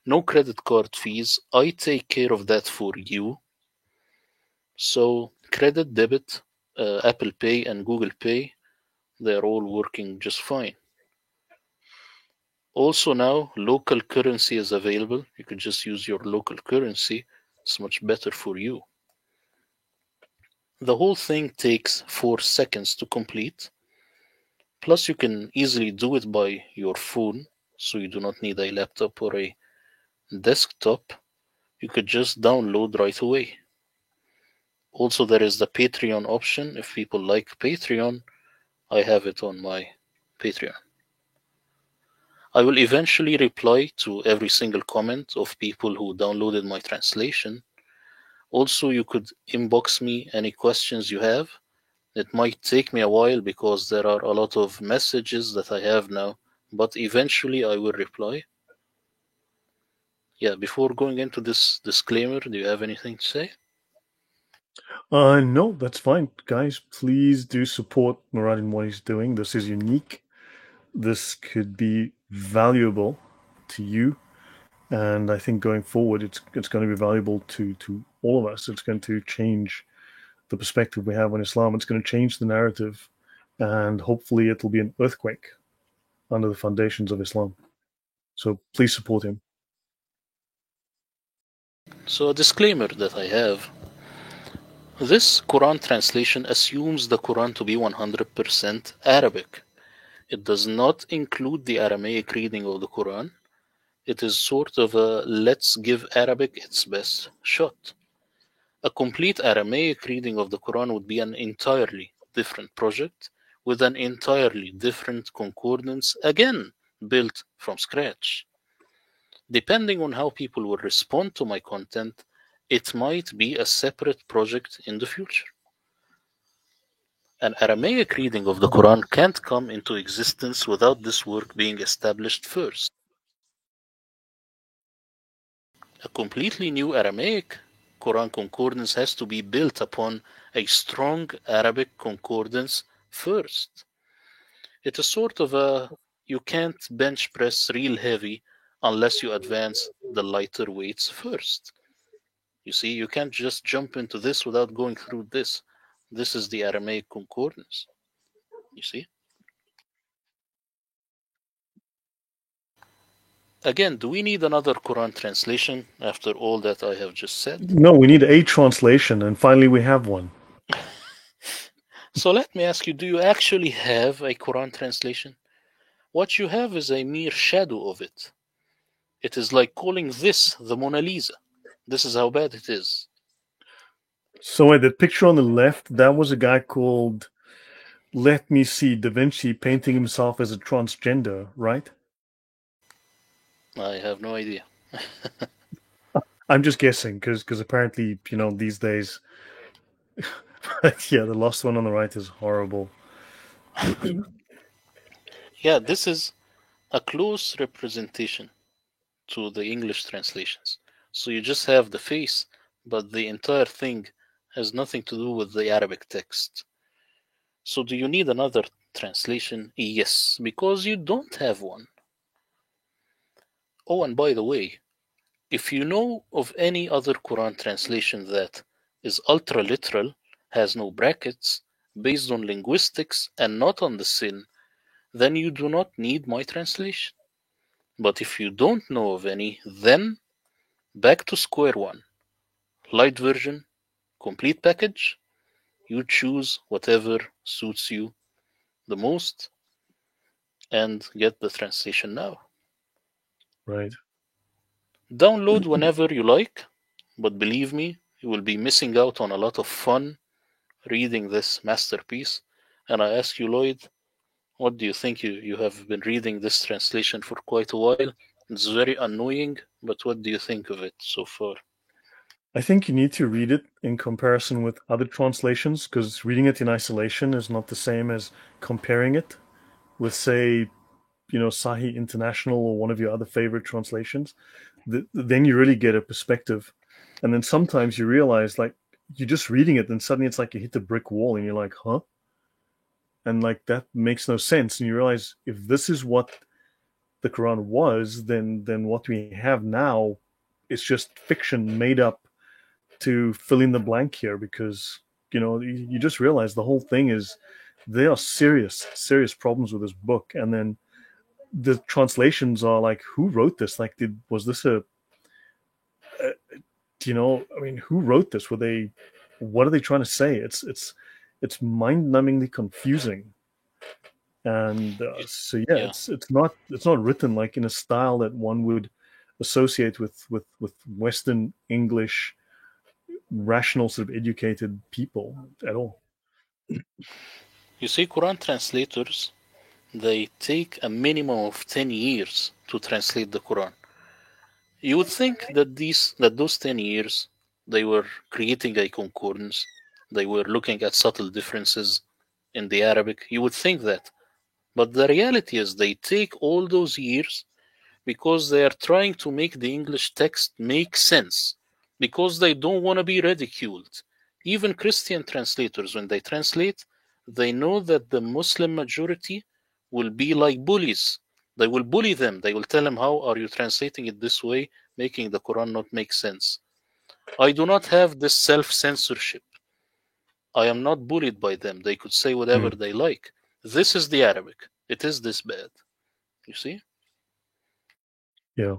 No credit card fees. I take care of that for you. So, credit, debit, Apple Pay, and Google Pay, they're all working just fine. Also, now local currency is available. You can just use your local currency, it's much better for you. The whole thing takes 4 seconds to complete. Plus, you can easily do it by your phone, so you do not need a laptop or a desktop. You could just download right away. Also, there is the Patreon option. If people like Patreon, I have it on my Patreon. I will eventually reply to every single comment of people who downloaded my translation. Also, you could inbox me any questions you have. It might take me a while because there are a lot of messages that I have now, but eventually I will reply. Yeah, before going into this disclaimer, do you have anything to say? No, that's fine. Guys, please do support Murad in what he's doing. This is unique. This could be valuable to you. And I think going forward, it's going to be valuable to all of us. It's going to change the perspective we have on Islam. It's going to change the narrative, and hopefully, it'll be an earthquake under the foundations of Islam. So please support him. So, a disclaimer that I have, this Quran translation assumes the Quran to be 100% Arabic. It does not include the Aramaic reading of the Quran. It is sort of a let's give Arabic its best shot. A complete Aramaic reading of the Quran would be an entirely different project with an entirely different concordance, again built from scratch. Depending on how people will respond to my content, it might be a separate project in the future. An Aramaic reading of the Quran can't come into existence without this work being established first. A completely new Aramaic Quran concordance has to be built upon a strong Arabic concordance first. It is sort of a you can't bench press real heavy unless you advance the lighter weights first. You see, you can't just jump into this without going through this. This is the Aramaic concordance. You see? Again, do we need another Quran translation after all that I have just said? No, we need a translation, and finally, we have one. So let me ask you, do you actually have a Quran translation? What you have is a mere shadow of it. It is like calling this the Mona Lisa. This is how bad it is. So, wait, the picture on the left, that was a guy called, let me see, Da Vinci painting himself as a transgender, right? I have no idea. I'm just guessing because apparently, these days, yeah, the last one on the right is horrible. Yeah, this is a close representation to the English translations. So you just have the face, but the entire thing has nothing to do with the Arabic text. So do you need another translation? Yes, because you don't have one. Oh, and by the way, if you know of any other Quran translation that is ultra literal, has no brackets, based on linguistics and not on the sin, then you do not need my translation. But if you don't know of any, then back to square one. Light version, complete package, you choose whatever suits you the most and get the translation now. Right. Download whenever you like, but believe me, you will be missing out on a lot of fun reading this masterpiece. And I ask you, Lloyd, what do you think? You have been reading this translation for quite a while. It's very annoying, but what do you think of it so far? I think you need to read it in comparison with other translations because reading it in isolation is not the same as comparing it with, say, Sahih International or one of your other favorite translations. Then you really get a perspective. And then sometimes you realize, like, you're just reading it, and suddenly it's like you hit the brick wall and you're like, huh? And like that makes no sense. And you realize if this is what the Quran was, then what we have now is just fiction made up to fill in the blank here because you just realize the whole thing is there are serious problems with this book, and then the translations are like, who wrote this? Like, did was this a I mean, who wrote this? Were they? What are they trying to say? It's mind-numbingly confusing, and so yeah, Yeah, it's not written like in a style that one would associate with Western English rational, sort of educated people at all. you see, Quran translators, they take a minimum of 10 years to translate the Quran. You would think that those 10 years they were creating a concordance, they were looking at subtle differences in the Arabic. You would think that. But the reality is they take all those years because they are trying to make the English text make sense, because they don't want to be ridiculed. Even Christian translators, when they translate, they know that the Muslim majority will be like bullies. They will bully them. They will tell them, how are you translating it this way, making the Quran not make sense? I do not have this self censorship. I am not bullied by them. They could say whatever Mm, they like. This is the Arabic. It is this bad. You see? yeah.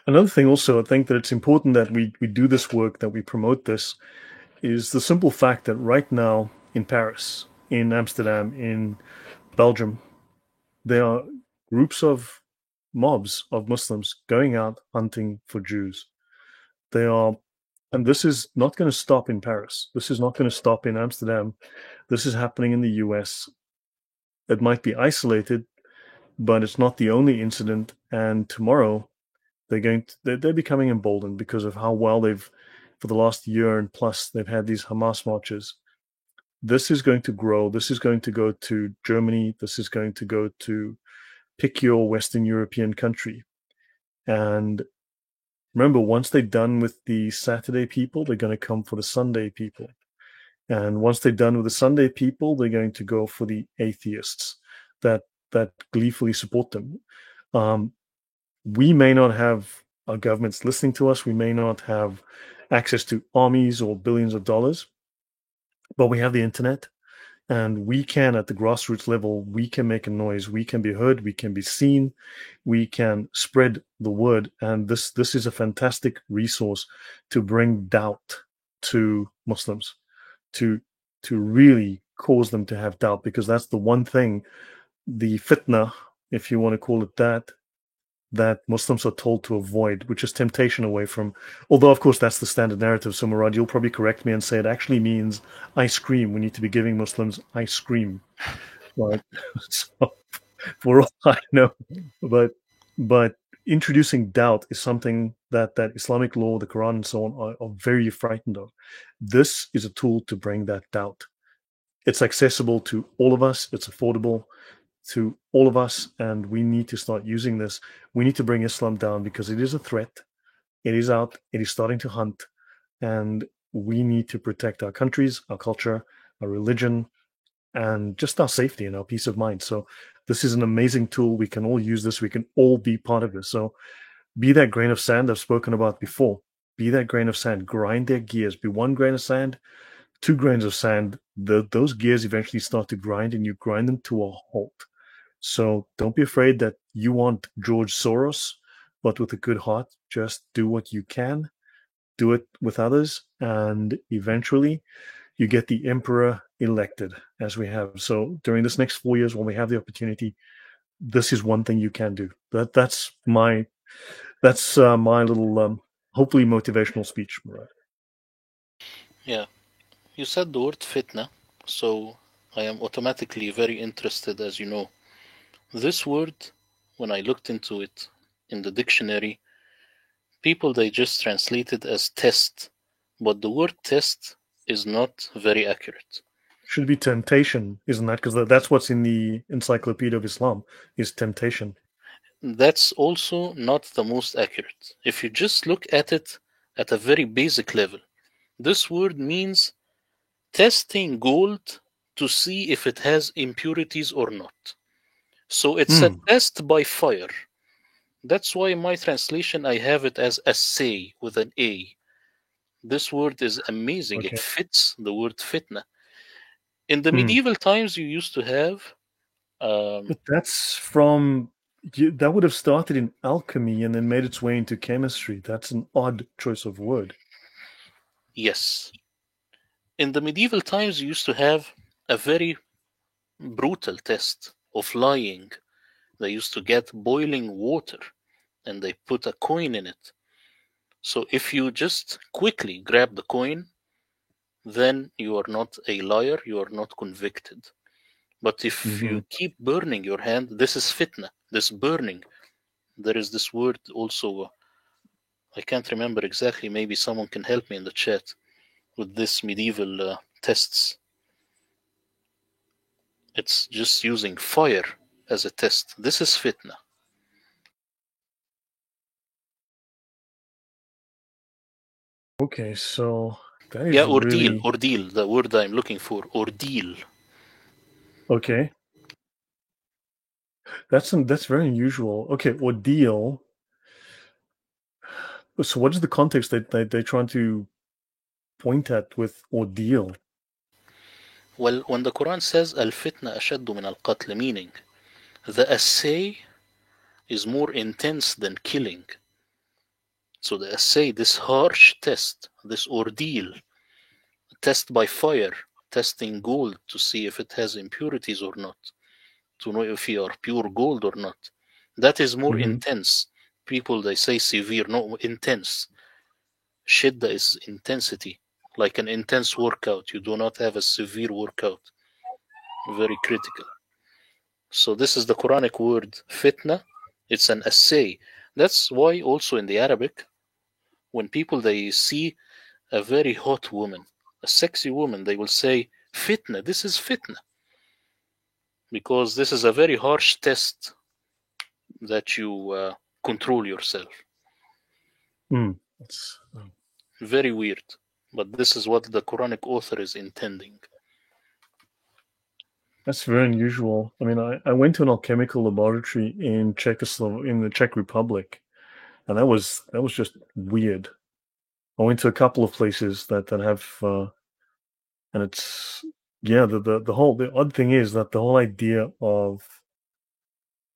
Another thing also, I think that it's important that we do this work, that we promote this, is the simple fact that right now in Paris, in Amsterdam, in Belgium, there are groups of mobs of Muslims going out hunting for Jews. They are, and this is not going to stop in Paris. This is not going to stop in Amsterdam. This is happening in the US. It might be isolated, but it's not the only incident. And tomorrow, they're becoming emboldened because of how well they've, for the last year and plus, they've had these Hamas marches. This is going to grow. This is going to go to Germany. This is going to go to pick your Western European country. And remember, once they're done with the Saturday people, they're going to come for the Sunday people. And once they're done with the Sunday people, they're going to go for the atheists that gleefully support them. We may not have our governments listening to us. We may not have access to armies or billions of dollars, but we have the internet, and we can, at the grassroots level, we can make a noise. We can be heard. We can be seen. We can spread the word. And this is a fantastic resource to bring doubt to Muslims, to really cause them to have doubt, because that's the one thing, the fitna, if you want to call it that Muslims are told to avoid, which is temptation away from. Although, of course, that's the standard narrative. So, Murad, you'll probably correct me and say it actually means ice cream. We need to be giving Muslims ice cream, right? So, for all I know, but but introducing doubt is something that Islamic law, the Quran, and so on are very frightened of. This is a tool to bring that doubt. It's accessible to all of us. It's affordable to all of us, and we need to start using this. We need to bring Islam down because it is a threat. It is out. It is starting to hunt, and we need to protect our countries, our culture, our religion, and just our safety and our peace of mind. So this is an amazing tool. We can all use this. We can all be part of this. So be that grain of sand I've spoken about before. Be that grain of sand. Grind their gears. Be 1 grain of sand, 2 grains of sand. Those gears eventually start to grind, and you grind them to a halt. So don't be afraid that you aren't George Soros, but with a good heart, just do what you can, do it with others, and eventually you get the emperor elected, as we have. So during this next 4 years, when we have the opportunity, this is one thing you can do. That's my little hopefully motivational speech, Murad. Yeah. You said the word fitna, so I am automatically very interested, as you know. This word, when I looked into it in the dictionary, people they just translate it as test, but the word test is not very accurate. Should be temptation, isn't that? Because that's what's in the Encyclopedia of Islam is temptation. That's also not the most accurate. If you just look at it at a very basic level, this word means testing gold to see if it has impurities or not. So it's a Mm, test by fire. That's why in my translation I have it as assay with an A. This word is amazing. It okay. fits the word fitna. In the Mm. medieval times, you used to have, But that's from that would have started in alchemy and then made its way into chemistry. That's an odd choice of word. yes, in the medieval times, you used to have a very brutal test of lying. They used to get boiling water and they put a coin in it. So if you just quickly grab the coin, then you are not a liar, you are not convicted. But if you keep burning your hand, this is fitna, this burning. There is this word also, I can't remember exactly, maybe someone can help me in the chat with this medieval tests. It's just using fire as a test. This is fitna. Okay, so that is Yeah, ordeal, really ordeal, the word I'm looking for, ordeal. okay. That's very unusual. Okay, ordeal. So what is the context that they're trying to point at with ordeal? Well, when the Quran says al-fitna ashaddu min al-qatl, meaning the assay is more intense than killing. So the assay, this harsh test, this ordeal, test by fire, testing gold to see if it has impurities or not, to know if you are pure gold or not. That is more intense. People, they say severe, no, intense. Shidda is intensity, like an intense workout. You do not have a severe workout. Very critical. So this is the Quranic word fitna. It's an assay. That's why also in the Arabic, when people they see a very hot woman, a sexy woman, they will say fitna. This is fitna, because this is a very harsh test that you control yourself. That's Very weird, but this is what the Quranic author is intending. That's very unusual. I mean, I went to an alchemical laboratory in in the Czech Republic, and that was just weird. I went to a couple of places that have, and it's yeah. The odd thing is that the whole idea of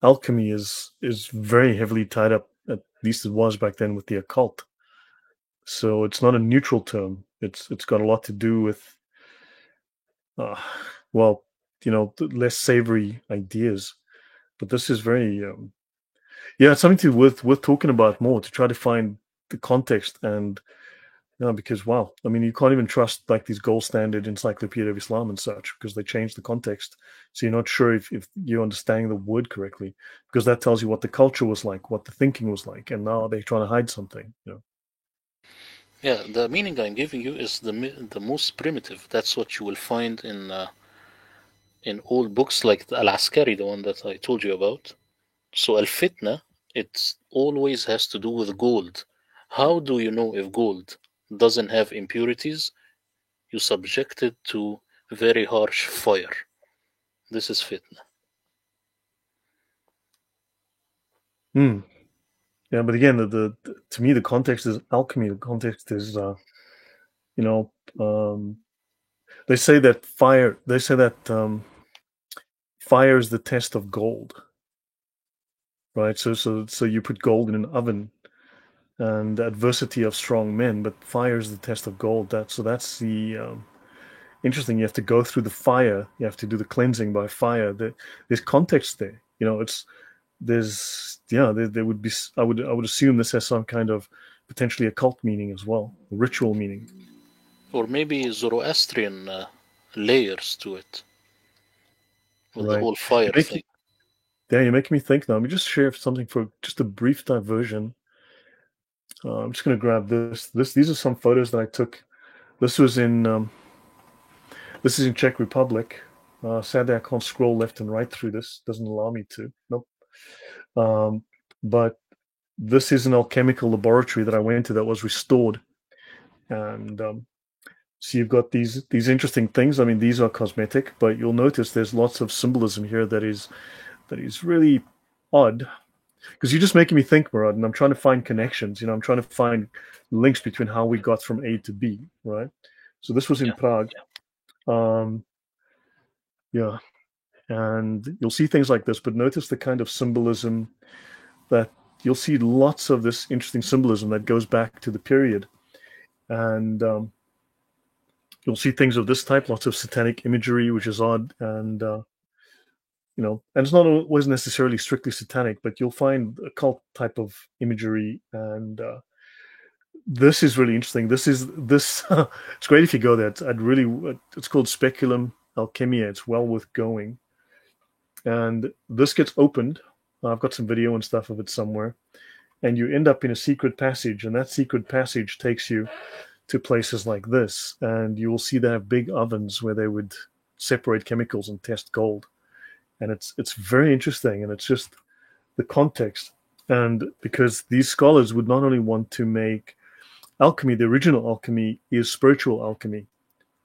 alchemy is very heavily tied up. At least it was back then with the occult. So it's not a neutral term. It's got a lot to do with, uh, well, less savory ideas. But this is very yeah, it's something to worth talking about more to try to find the context and because wow, I mean you can't even trust like these gold standard encyclopedia of Islam and such because they change the context. So you're not sure if you're understanding the word correctly because that tells you what the culture was like, what the thinking was like, and now they're trying to hide something. Yeah, the meaning I'm giving you is the most primitive. That's what you will find in all books like the Al-Askari, the one that I told you about. So al-fitna, it always has to do with gold. How do you know if gold doesn't have impurities? You subject it to very harsh fire. This is fitna. Yeah, but again, to me the context is alchemy. The context is you know um, they say that fire. They say that fire is the test of gold, right? So you put gold in an oven and the adversity of strong men, but fire is the test of gold. That's the interesting. You have to go through the fire. You have to do the cleansing by fire. There's context there. It's there's yeah. There would be. I would assume this has some kind of potentially occult meaning as well, ritual meaning. Or maybe Zoroastrian layers to it with the Right. whole fire You make thing. Yeah, you're making me think now. Let me just share something for just a brief diversion. I'm just going to grab this. These are some photos that I took. This was in this is in Czech Republic. Sadly, I can't scroll left and right through this. Doesn't allow me to. Nope. But this is an alchemical laboratory that I went to that was restored, and so you've got these interesting things. I mean, these are cosmetic, but you'll notice there's lots of symbolism here that is really odd. Because you're just making me think, Murad, and I'm trying to find connections. I'm trying to find links between how we got from A to B, right? So this was in Yeah. Prague. Yeah, and you'll see things like this, but notice the kind of symbolism that you'll see lots of this interesting symbolism that goes back to the period, and you'll see things of this type, lots of satanic imagery, which is odd, and and it's not always necessarily strictly satanic, but you'll find a cult type of imagery and this is really interesting. This is this. It's great if you go there. It's called Speculum Alchemia. It's well worth going. and this gets opened. I've got some video and stuff of it somewhere, and you end up in a secret passage, and that secret passage takes you to places like this, and you will see they have big ovens where they would separate chemicals and test gold, and it's very interesting, and it's just the context, and because these scholars would not only want to make alchemy, the original alchemy is spiritual alchemy,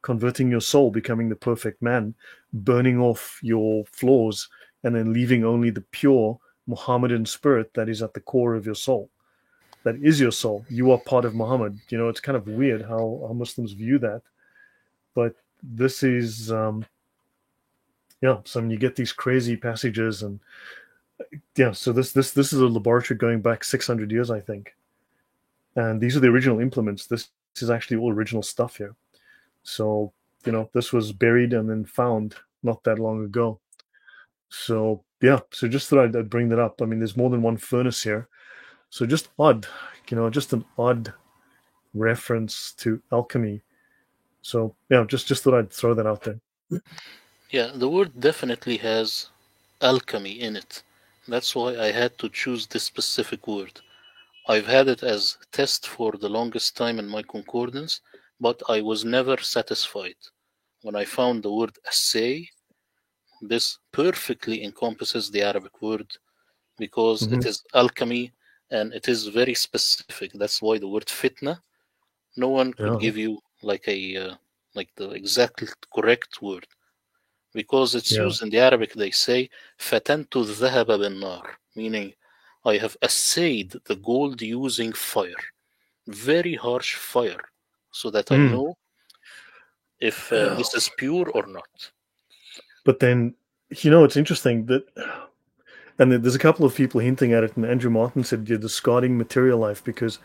converting your soul, becoming the perfect man, burning off your flaws, and then leaving only the pure Muhammadan spirit that is at the core of your soul. That is your soul. You are part of Muhammad. You know, it's kind of weird how Muslims view that, but this is, yeah. So when you get these crazy passages, and yeah, so this is a laboratory going back 600 years, I think, and these are the original implements. This is actually all original stuff here. So, you know, this was buried and then found not that long ago. So, yeah, so just thought I'd bring that up. I mean, there's more than one furnace here. So just odd, you know, just an odd reference to alchemy. So, yeah, just thought I'd throw that out there. Yeah, the word definitely has alchemy in it. That's why I had to choose this specific word. I've had it as test for the longest time in my concordance, but I was never satisfied. When I found the word assay, this perfectly encompasses the Arabic word because Mm-hmm. it is alchemy and it is very specific. That's why the word fitna, no one could Yeah, give you like the exact correct word because it's yeah, used in the Arabic. They say fatantu dhahaba bin nar, meaning I have assayed the gold using fire, very harsh fire, so that I mm. know if Yeah. this is pure or not. But then, you know, it's interesting that, and there's a couple of people hinting at it, and Andrew Martin said you're discarding material life because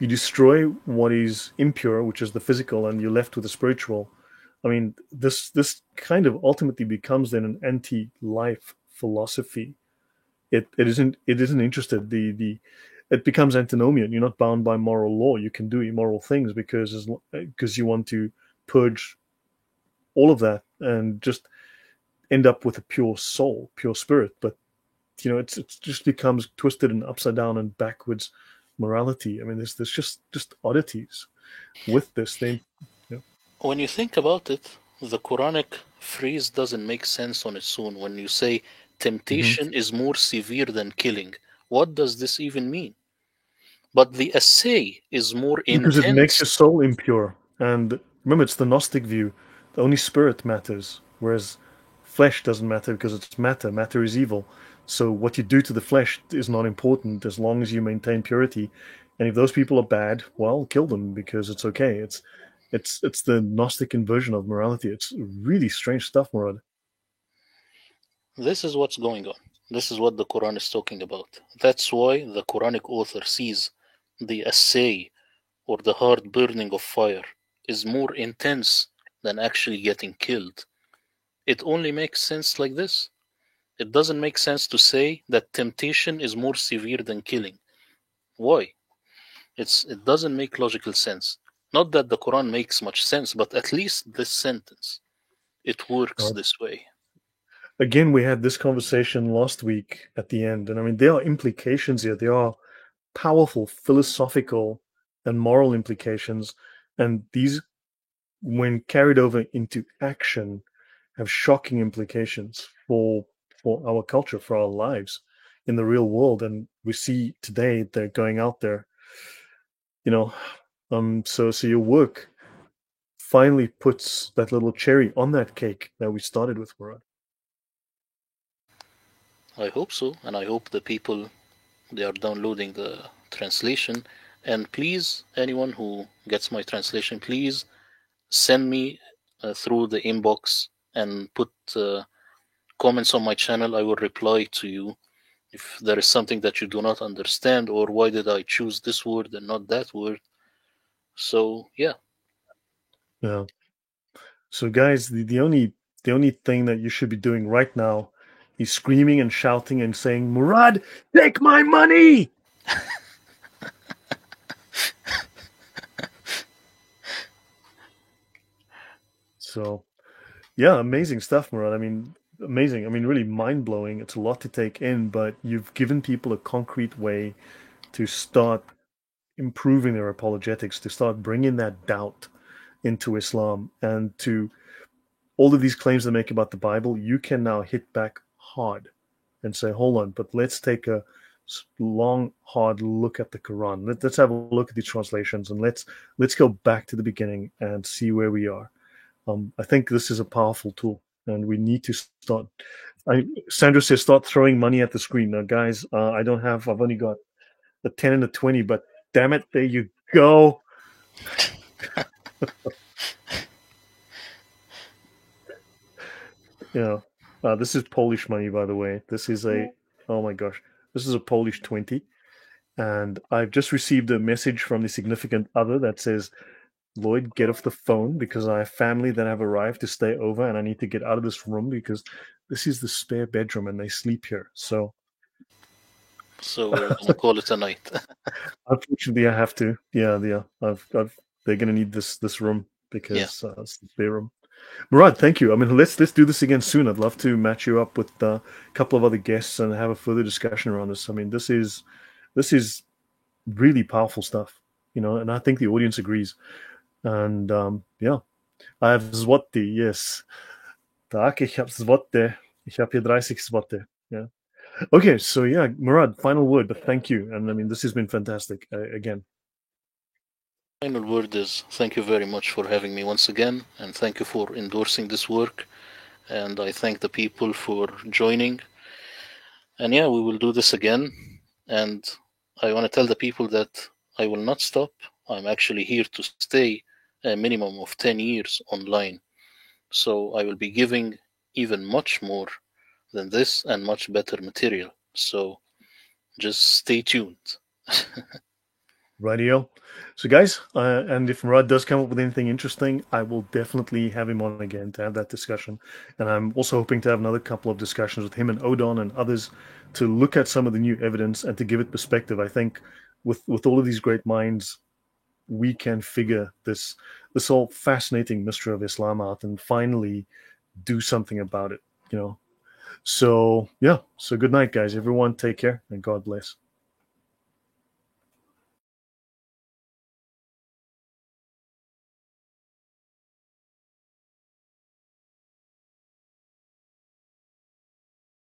you destroy what is impure, which is the physical, and you're left with the spiritual. I mean, this kind of ultimately becomes then an anti-life philosophy. It isn't interested. The it becomes antinomian. You're not bound by moral law. You can do immoral things because you want to purge all of that and just end up with a pure soul, pure spirit. But you know, it just becomes twisted and upside down and backwards morality. I mean, there's just oddities with this thing. You When you think about it, the Quranic phrase doesn't make sense on its own. When you say hmm temptation is more severe than killing, what does this even mean? But the assay is more Because it makes intense. your soul impure. And remember, it's the Gnostic view. The only spirit matters, whereas flesh doesn't matter because it's matter. Matter is evil. So what you do to the flesh is not important as long as you maintain purity. And if those people are bad, well, kill them because it's okay. It's the Gnostic inversion of morality. It's really strange stuff, Murad. This is what's going on. This is what the Quran is talking about. That's why the Quranic author sees the assay or the hard burning of fire is more intense than actually getting killed. It only makes sense like this. It doesn't make sense to say that temptation is more severe than killing. Why? It doesn't make logical sense. Not that the Quran makes much sense, but at least this sentence it works Uh, this way. Again, we had this conversation last week at the end, and I mean, there are implications here. There are powerful philosophical and moral implications, and these, when carried over into action, have shocking implications for our culture, for our lives in the real world. And we see today they're going out there, you know. So your work finally puts that little cherry on that cake that we started with, Murad. I hope so, and I hope the people they are downloading the translation. And please, anyone who gets my translation, please send me through the inbox and put comments on my channel. I will reply to you if there is something that you do not understand or why did I choose this word and not that word. So yeah, Yeah. So guys, the only thing that you should be doing right now is screaming and shouting and saying, Murad, take my money. So yeah, amazing stuff, Murad. I mean, amazing. I mean, really mind blowing. It's a lot to take in, but you've given people a concrete way to start improving their apologetics, to start bringing that doubt into Islam, and to all of these claims they make about the Bible, you can now hit back hard and say, hold on, but let's take a long, hard look at the Quran. Let's have a look at these translations and let's go back to the beginning and see where we are. I think this is a powerful tool, and we need to start. Sandra says, start throwing money at the screen. Now, guys, I don't have. I've only got a 10 and a 20, but damn it, there you go. Yeah, this is Polish money, by the way. This is a, oh my gosh, this is a Polish 20. And I've just received a message from the significant other that says, Lloyd, get off the phone because I have family that have arrived to stay over and I need to get out of this room because this is the spare bedroom and they sleep here. So So we're gonna call it a night. unfortunately, I have to. Yeah. They're gonna need this room Yeah. because it's the spare room. Murad, thank you. I mean, let's do this again soon. I'd love to match you up with a couple of other guests and have a further discussion around this. I mean, this is really powerful stuff, and I think the audience agrees. And yeah, I have Zwotte, yes. Tak, ich habe Zwotte. Ich habe hier 30 Zwotte. Yeah. Okay, so yeah, Murad, final word, but thank you. And I mean, this has been fantastic again. Final word is thank you very much for having me once again, and thank you for endorsing this work. And I thank the people for joining. And yeah, we will do this again. And I want to tell the people that I will not stop. I'm actually here to stay a minimum of 10 years online. So I will be giving even much more than this and much better material. So just stay tuned. Radio. So, guys, and if Murad does come up with anything interesting, I will definitely have him on again to have that discussion. And I'm also hoping to have another couple of discussions with him and Odon and others to look at some of the new evidence and to give it perspective. I think with all of these great minds, we can figure this whole fascinating mystery of Islam out and finally do something about it. So yeah. So good night, guys. Everyone, take care and God bless.